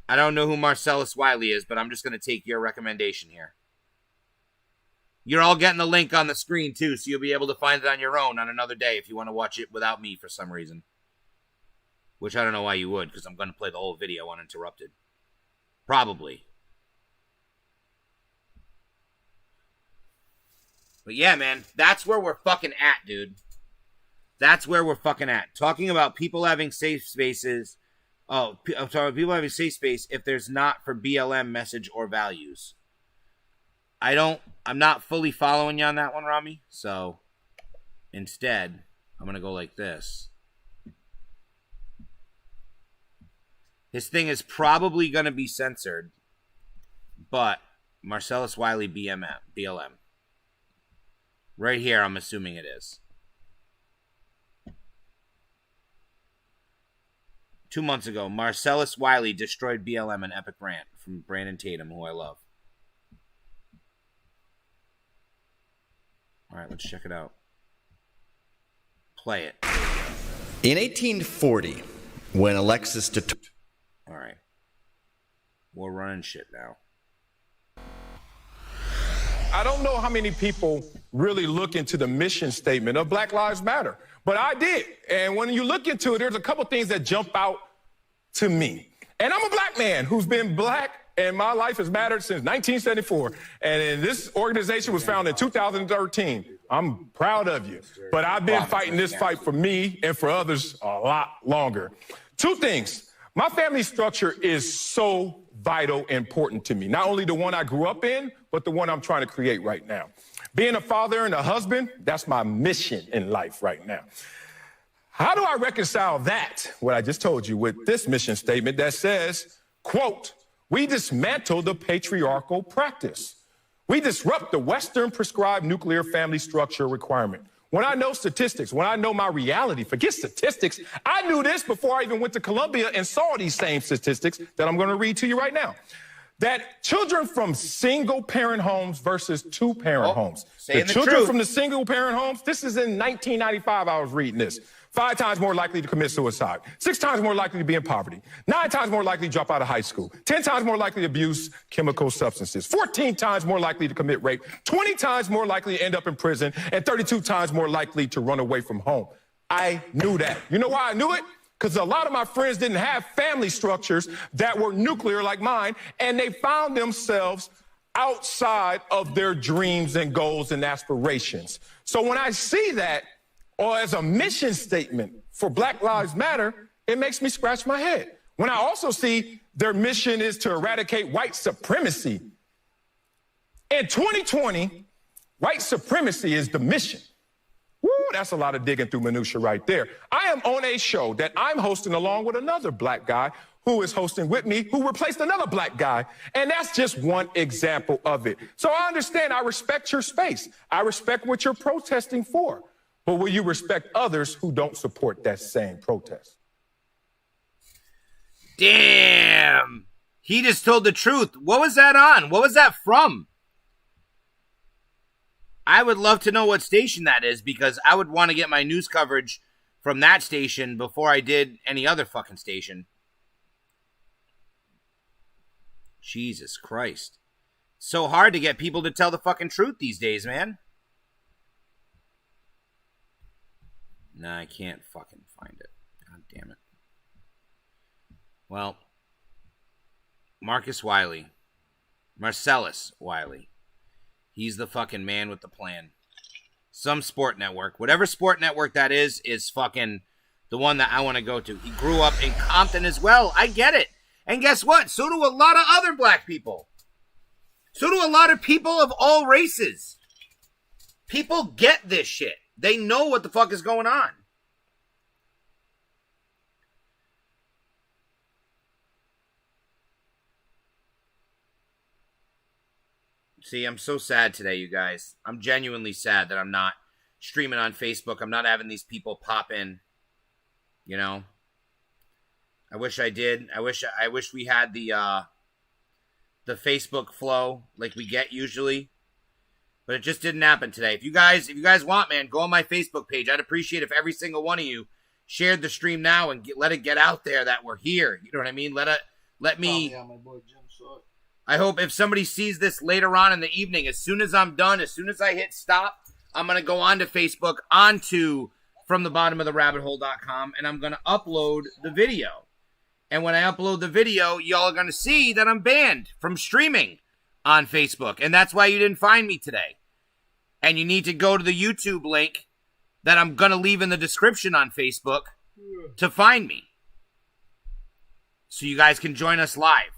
I don't know who Marcellus Wiley is, but I'm just going to take your recommendation here. You're all getting the link on the screen, too, so you'll be able to find it on your own on another day if you want to watch it without me for some reason. Which I don't know why you would, because I'm going to play the whole video uninterrupted. Probably. But yeah, man, that's where we're fucking at, dude. That's where we're fucking at. Talking about people having safe spaces. Oh, I'm talking about people having safe space if there's not for BLM message or values. I'm not fully following you on that one, Rami. So instead, I'm going to go like this. His thing is probably going to be censored, but Marcellus Wiley BLM. Right here, I'm assuming it is. 2 months ago, Marcellus Wiley destroyed BLM and epic rant from Brandon Tatum, who I love. All right, let's check it out. Play it. In 1840, when Alexis de... All right. We're running shit now. I don't know how many people really look into the mission statement of Black Lives Matter, but I did. And when you look into it, there's a couple things that jump out to me. And I'm a black man who's been black, and my life has mattered since 1974. And this organization was founded in 2013. I'm proud of you. But I've been fighting this fight for me and for others a lot longer. Two things. My family structure is so vital, important to me. Not only the one I grew up in, but the one I'm trying to create right now. Being a father and a husband, that's my mission in life right now. How do I reconcile that, what I just told you, with this mission statement that says, quote, we dismantle the patriarchal practice. We disrupt the Western prescribed nuclear family structure requirement. When I know statistics, when I know my reality, forget statistics. I knew this before I even went to Columbia and saw these same statistics that I'm going to read to you right now. That children from single-parent homes versus two-parent homes. The children from the single-parent homes, this is in 1995 I was reading this. 5 times more likely to commit suicide, 6 times more likely to be in poverty, 9 times more likely to drop out of high school, 10 times more likely to abuse chemical substances, 14 times more likely to commit rape, 20 times more likely to end up in prison, and 32 times more likely to run away from home. I knew that. You know why I knew it? Because a lot of my friends didn't have family structures that were nuclear like mine, and they found themselves outside of their dreams and goals and aspirations. So when I see that, or as a mission statement for Black Lives Matter, it makes me scratch my head. When I also see their mission is to eradicate white supremacy. In 2020, white supremacy is the mission. Woo, that's a lot of digging through minutia right there. I am on a show that I'm hosting along with another black guy who is hosting with me, who replaced another black guy. And that's just one example of it. So I understand, I respect your space. I respect what you're protesting for. But will you respect others who don't support that same protest? Damn. He just told the truth. What was that on? What was that from? I would love to know what station that is, because I would want to get my news coverage from that station before I did any other fucking station. Jesus Christ. So hard to get people to tell the fucking truth these days, man. Nah, I can't fucking find it. God damn it. Well, Marcellus Wiley. He's the fucking man with the plan. Some sport network. Whatever sport network that is fucking the one that I want to go to. He grew up in Compton as well. I get it. And guess what? So do a lot of other black people. So do a lot of people of all races. People get this shit. They know what the fuck is going on. See, I'm so sad today, you guys. I'm genuinely sad that I'm not streaming on Facebook. I'm not having these people pop in. You know? I wish I did. I wish we had the Facebook flow like we get usually. But it just didn't happen today. If you guys want, man, go on my Facebook page. I'd appreciate if every single one of you shared the stream now and let it get out there that we're here. You know what I mean? Let me. Oh, yeah, my boy Jim saw it. I hope if somebody sees this later on in the evening, as soon as I'm done, as soon as I hit stop, I'm going to go onto Facebook, onto FromTheBottomOfTheRabbitHole.com, and I'm going to upload the video. And when I upload the video, y'all are going to see that I'm banned from streaming on Facebook. And that's why you didn't find me today. And you need to go to the YouTube link that I'm going to leave in the description on Facebook to find me. So you guys can join us live.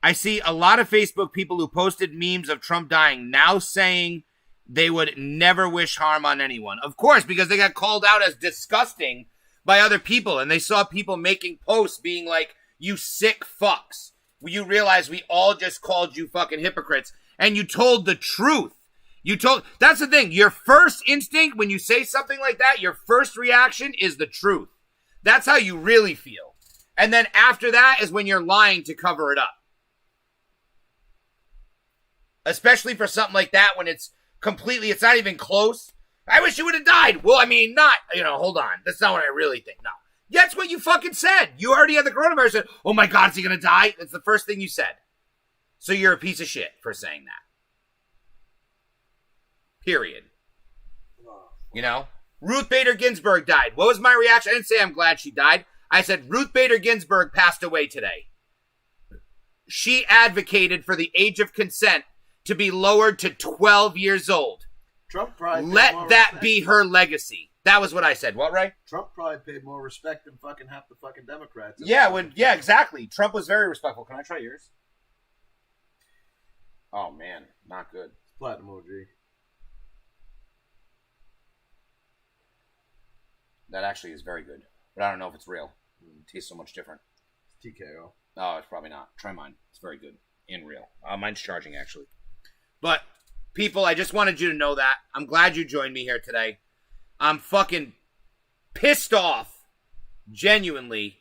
I see a lot of Facebook people who posted memes of Trump dying now saying they would never wish harm on anyone. Of course, because they got called out as disgusting by other people. And they saw people making posts being like, you sick fucks. You realize we all just called you fucking hypocrites. And you told the truth. That's the thing. Your first instinct when you say something like that, your first reaction is the truth. That's how you really feel. And then after that is when you're lying to cover it up. Especially for something like that when it's not even close. I wish you would have died. Well, I mean, hold on. That's not what I really think. No. That's what you fucking said. You already had the coronavirus. Said, oh my God, is he going to die? That's the first thing you said. So you're a piece of shit for saying that. Period. You know? Ruth Bader Ginsburg died. What was my reaction? I didn't say I'm glad she died. I said Ruth Bader Ginsburg passed away today. She advocated for the age of consent to be lowered to 12 years old. Trump probably let that be her legacy. That was what I said. What, Ray? Trump probably paid more respect than fucking half the fucking Democrats. Yeah, exactly. Trump was very respectful. Can I try yours? Oh man, not good. Platinum OG. That actually is very good, but I don't know if it's real. It tastes so much different. It's TKO. Oh, it's probably not. Try mine. It's very good and real. Mine's charging actually. But people, I just wanted you to know that. I'm glad you joined me here today. I'm fucking pissed off, genuinely,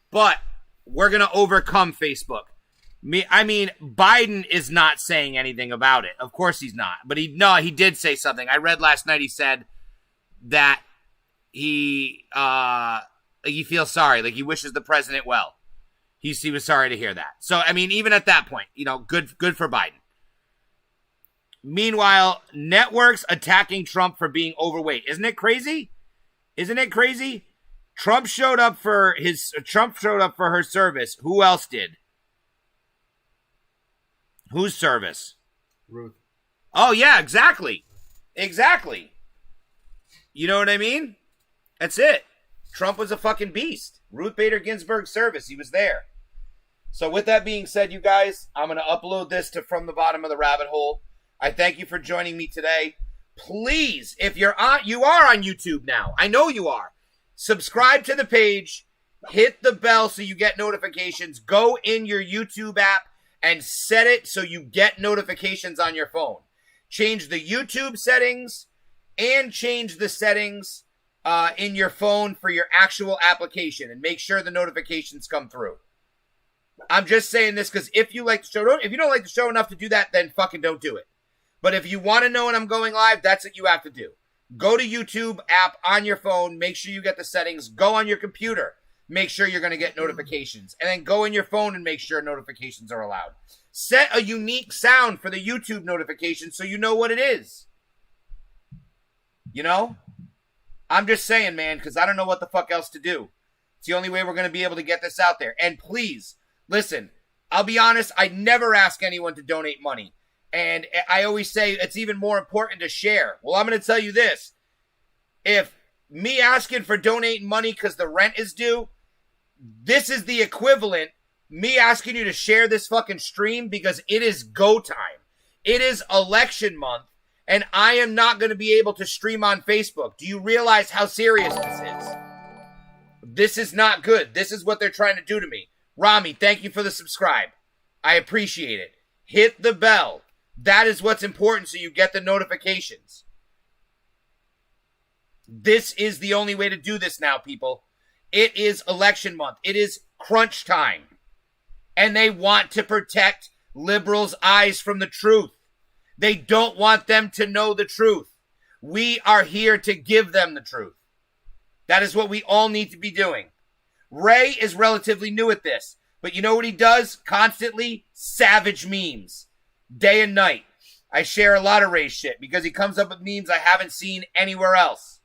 but we're going to overcome Facebook. Biden is not saying anything about it. Of course he's not. But he did say something. I read last night he said that he feels sorry. Like he wishes the president well. He was sorry to hear that. So, even at that point, good for Biden. Meanwhile, networks attacking Trump for being overweight. Isn't it crazy? Trump showed up for her service. Who else did? Whose service? Ruth. Oh yeah, exactly. You know what I mean? That's it. Trump was a fucking beast. Ruth Bader Ginsburg's service. He was there. So with that being said, you guys, I'm going to upload this to From the Bottom of the Rabbit Hole. I thank you for joining me today. Please, if you are on YouTube now, I know you are, subscribe to the page, hit the bell so you get notifications, go in your YouTube app and set it so you get notifications on your phone. Change the YouTube settings and change the settings in your phone for your actual application and make sure the notifications come through. I'm just saying this because if you like the show, if you don't like the show enough to do that, then fucking don't do it. But if you want to know when I'm going live, that's what you have to do. Go to YouTube app on your phone. Make sure you get the settings. Go on your computer. Make sure you're going to get notifications. And then go in your phone and make sure notifications are allowed. Set a unique sound for the YouTube notification so you know what it is. You know? I'm just saying, man, because I don't know what the fuck else to do. It's the only way we're going to be able to get this out there. And please, listen, I'll be honest, I never ask anyone to donate money. And I always say it's even more important to share. Well, I'm going to tell you this. If me asking for donating money because the rent is due, this is the equivalent me asking you to share this fucking stream because it is go time. It is election month, and I am not going to be able to stream on Facebook. Do you realize how serious this is? This is not good. This is what they're trying to do to me. Rami, thank you for the subscribe. I appreciate it. Hit the bell. That is what's important so you get the notifications. This is the only way to do this now, people. It is election month. It is crunch time. And they want to protect liberals' eyes from the truth. They don't want them to know the truth. We are here to give them the truth. That is what we all need to be doing. Ray is relatively new at this, but you know what he does constantly? Savage memes. Day and night. I share a lot of Ray's shit because he comes up with memes I haven't seen anywhere else.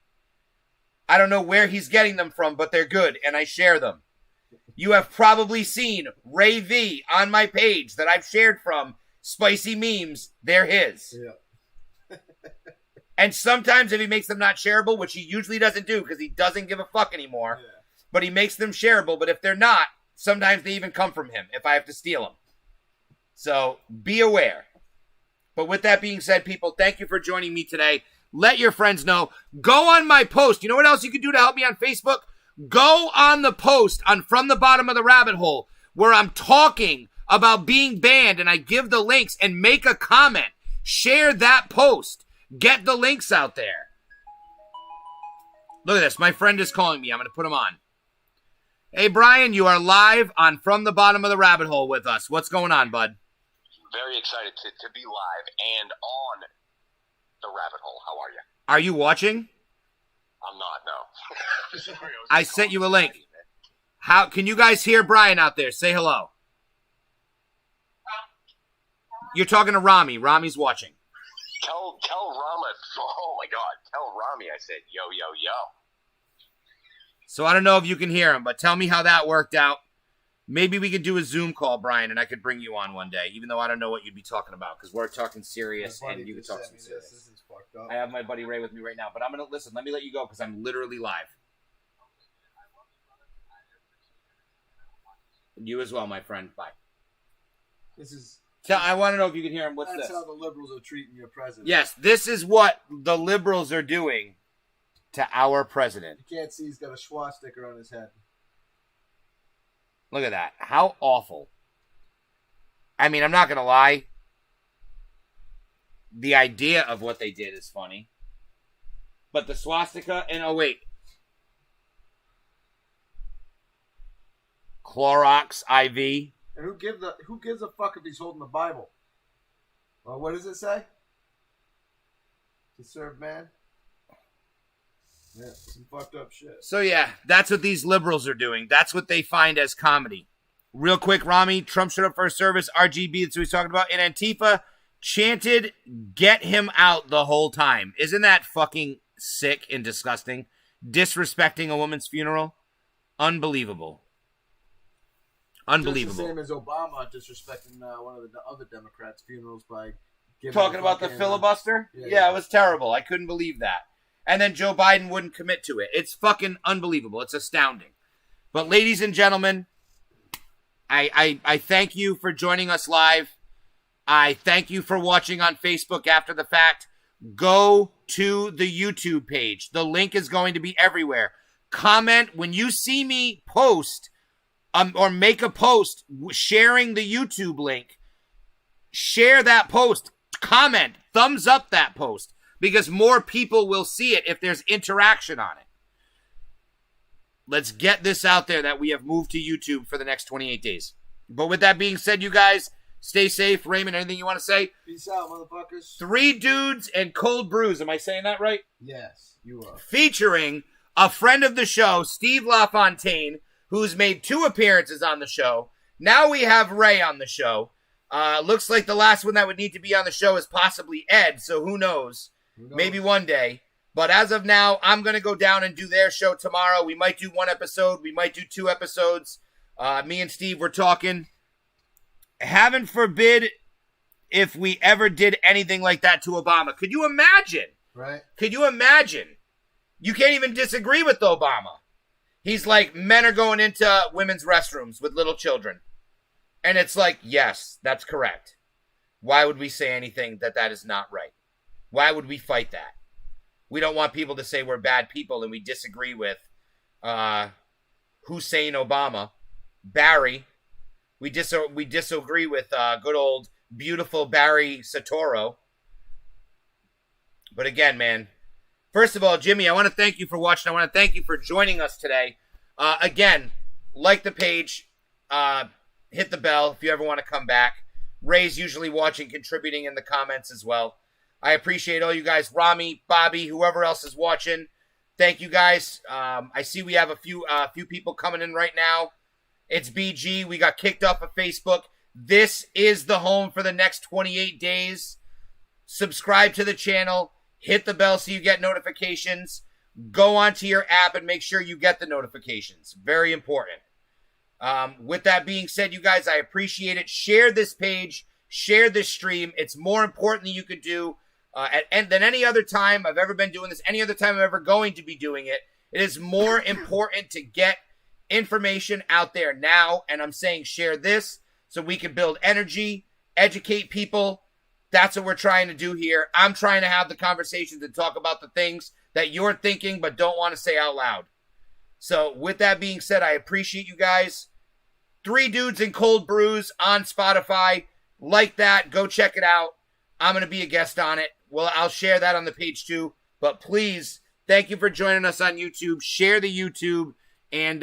I don't know where he's getting them from, but they're good, and I share them. You have probably seen Ray V on my page that I've shared from. Spicy memes, they're his. Yeah. And sometimes if he makes them not shareable, which he usually doesn't do because he doesn't give a fuck anymore, but he makes them shareable. But if they're not, sometimes they even come from him if I have to steal them. So be aware. But with that being said, people, thank you for joining me today. Let your friends know. Go on my post. You know what else you can do to help me on Facebook? Go on the post on From the Bottom of the Rabbit Hole where I'm talking about being banned and I give the links and make a comment. Share that post. Get the links out there. Look at this. My friend is calling me. I'm going to put him on. Hey, Brian, you are live on From the Bottom of the Rabbit Hole with us. What's going on, bud? Very excited to be live and on the rabbit hole. How are you? Are you watching? I'm not, no. Sorry, I sent you a link. How can you guys hear Brian out there? Say hello. You're talking to Rami. Rami's watching. Tell Rama. Oh my God. Tell Rami I said yo, yo, yo. So I don't know if you can hear him, but tell me how that worked out. Maybe we could do a Zoom call, Brian, and I could bring you on one day, even though I don't know what you'd be talking about, because we're talking serious, and you could talk some serious. This is fucked up. I have my buddy Ray with me right now, but I'm going to listen. Let me let you go, because I'm literally live. You as well, my friend. Bye. This is. I want to know if you can hear him. What's That's this? how the liberals are treating your president. Yes, this is what the liberals are doing to our president. You can't see he's got a swastika on his head. Look at that. How awful. I mean, I'm not going to lie. The idea of what they did is funny. But the swastika and, oh, wait. Clorox IV. And who gives a fuck if he's holding the Bible? Well, what does it say? To serve man? Yeah, some fucked up shit. So yeah, that's what these liberals are doing. That's what they find as comedy. Real quick, Rami, Trump showed up for a service, RGB, that's what he's talking about, and Antifa chanted, "Get him out" the whole time. Isn't that fucking sick and disgusting? Disrespecting a woman's funeral? Unbelievable. Unbelievable. Just the same as Obama disrespecting one of the other Democrats' funerals by giving Talking about the filibuster? Yeah, it was terrible. I couldn't believe that. And then Joe Biden wouldn't commit to it. It's fucking unbelievable. It's astounding. But ladies and gentlemen, I thank you for joining us live. I thank you for watching on Facebook after the fact. Go to the YouTube page. The link is going to be everywhere. Comment when you see me post or make a post sharing the YouTube link. Share that post. Comment. Thumbs up that post. Because more people will see it if there's interaction on it. Let's get this out there that we have moved to YouTube for the next 28 days. But with that being said, you guys, stay safe. Raymond, anything you want to say? Peace out, motherfuckers. 3 Dudes and Cold Brews. Am I saying that right? Yes, you are. Featuring a friend of the show, Steve LaFontaine, who's made 2 appearances on the show. Now we have Ray on the show. Looks like the last one that would need to be on the show is possibly Ed, so who knows? Maybe one day. But as of now, I'm going to go down and do their show tomorrow. We might do 1 episode. We might do 2 episodes. Me and Steve were talking. Heaven forbid if we ever did anything like that to Obama. Could you imagine? Right. Could you imagine? You can't even disagree with Obama. He's like, men are going into women's restrooms with little children. And it's like, yes, that's correct. why would we say anything that is not right? Why would we fight that? We don't want people to say we're bad people and we disagree with Hussein Obama, Barry. We disagree with good old beautiful Barry Soetoro. But again, man, first of all, Jimmy, I want to thank you for watching. I want to thank you for joining us today. Again, like the page, hit the bell if you ever want to come back. Ray's usually watching, contributing in the comments as well. I appreciate all you guys, Rami, Bobby, whoever else is watching. Thank you guys. I see we have a few people coming in right now. It's BG. We got kicked off of Facebook. This is the home for the next 28 days. Subscribe to the channel. Hit the bell so you get notifications. Go onto your app and make sure you get the notifications. Very important. With that being said, you guys, I appreciate it. Share this page. Share this stream. It's more important than you could do than any other time I've ever been doing this, any other time I'm ever going to be doing it. It is more important to get information out there now, and I'm saying share this so we can build energy, educate people. That's what we're trying to do here. I'm trying to have the conversations and talk about the things that you're thinking but don't want to say out loud. So with that being said, I appreciate you guys. 3 Dudes and Cold Brews on Spotify. Like that. Go check it out. I'm going to be a guest on it. Well, I'll share that on the page too. But please, thank you for joining us on YouTube. Share the YouTube. And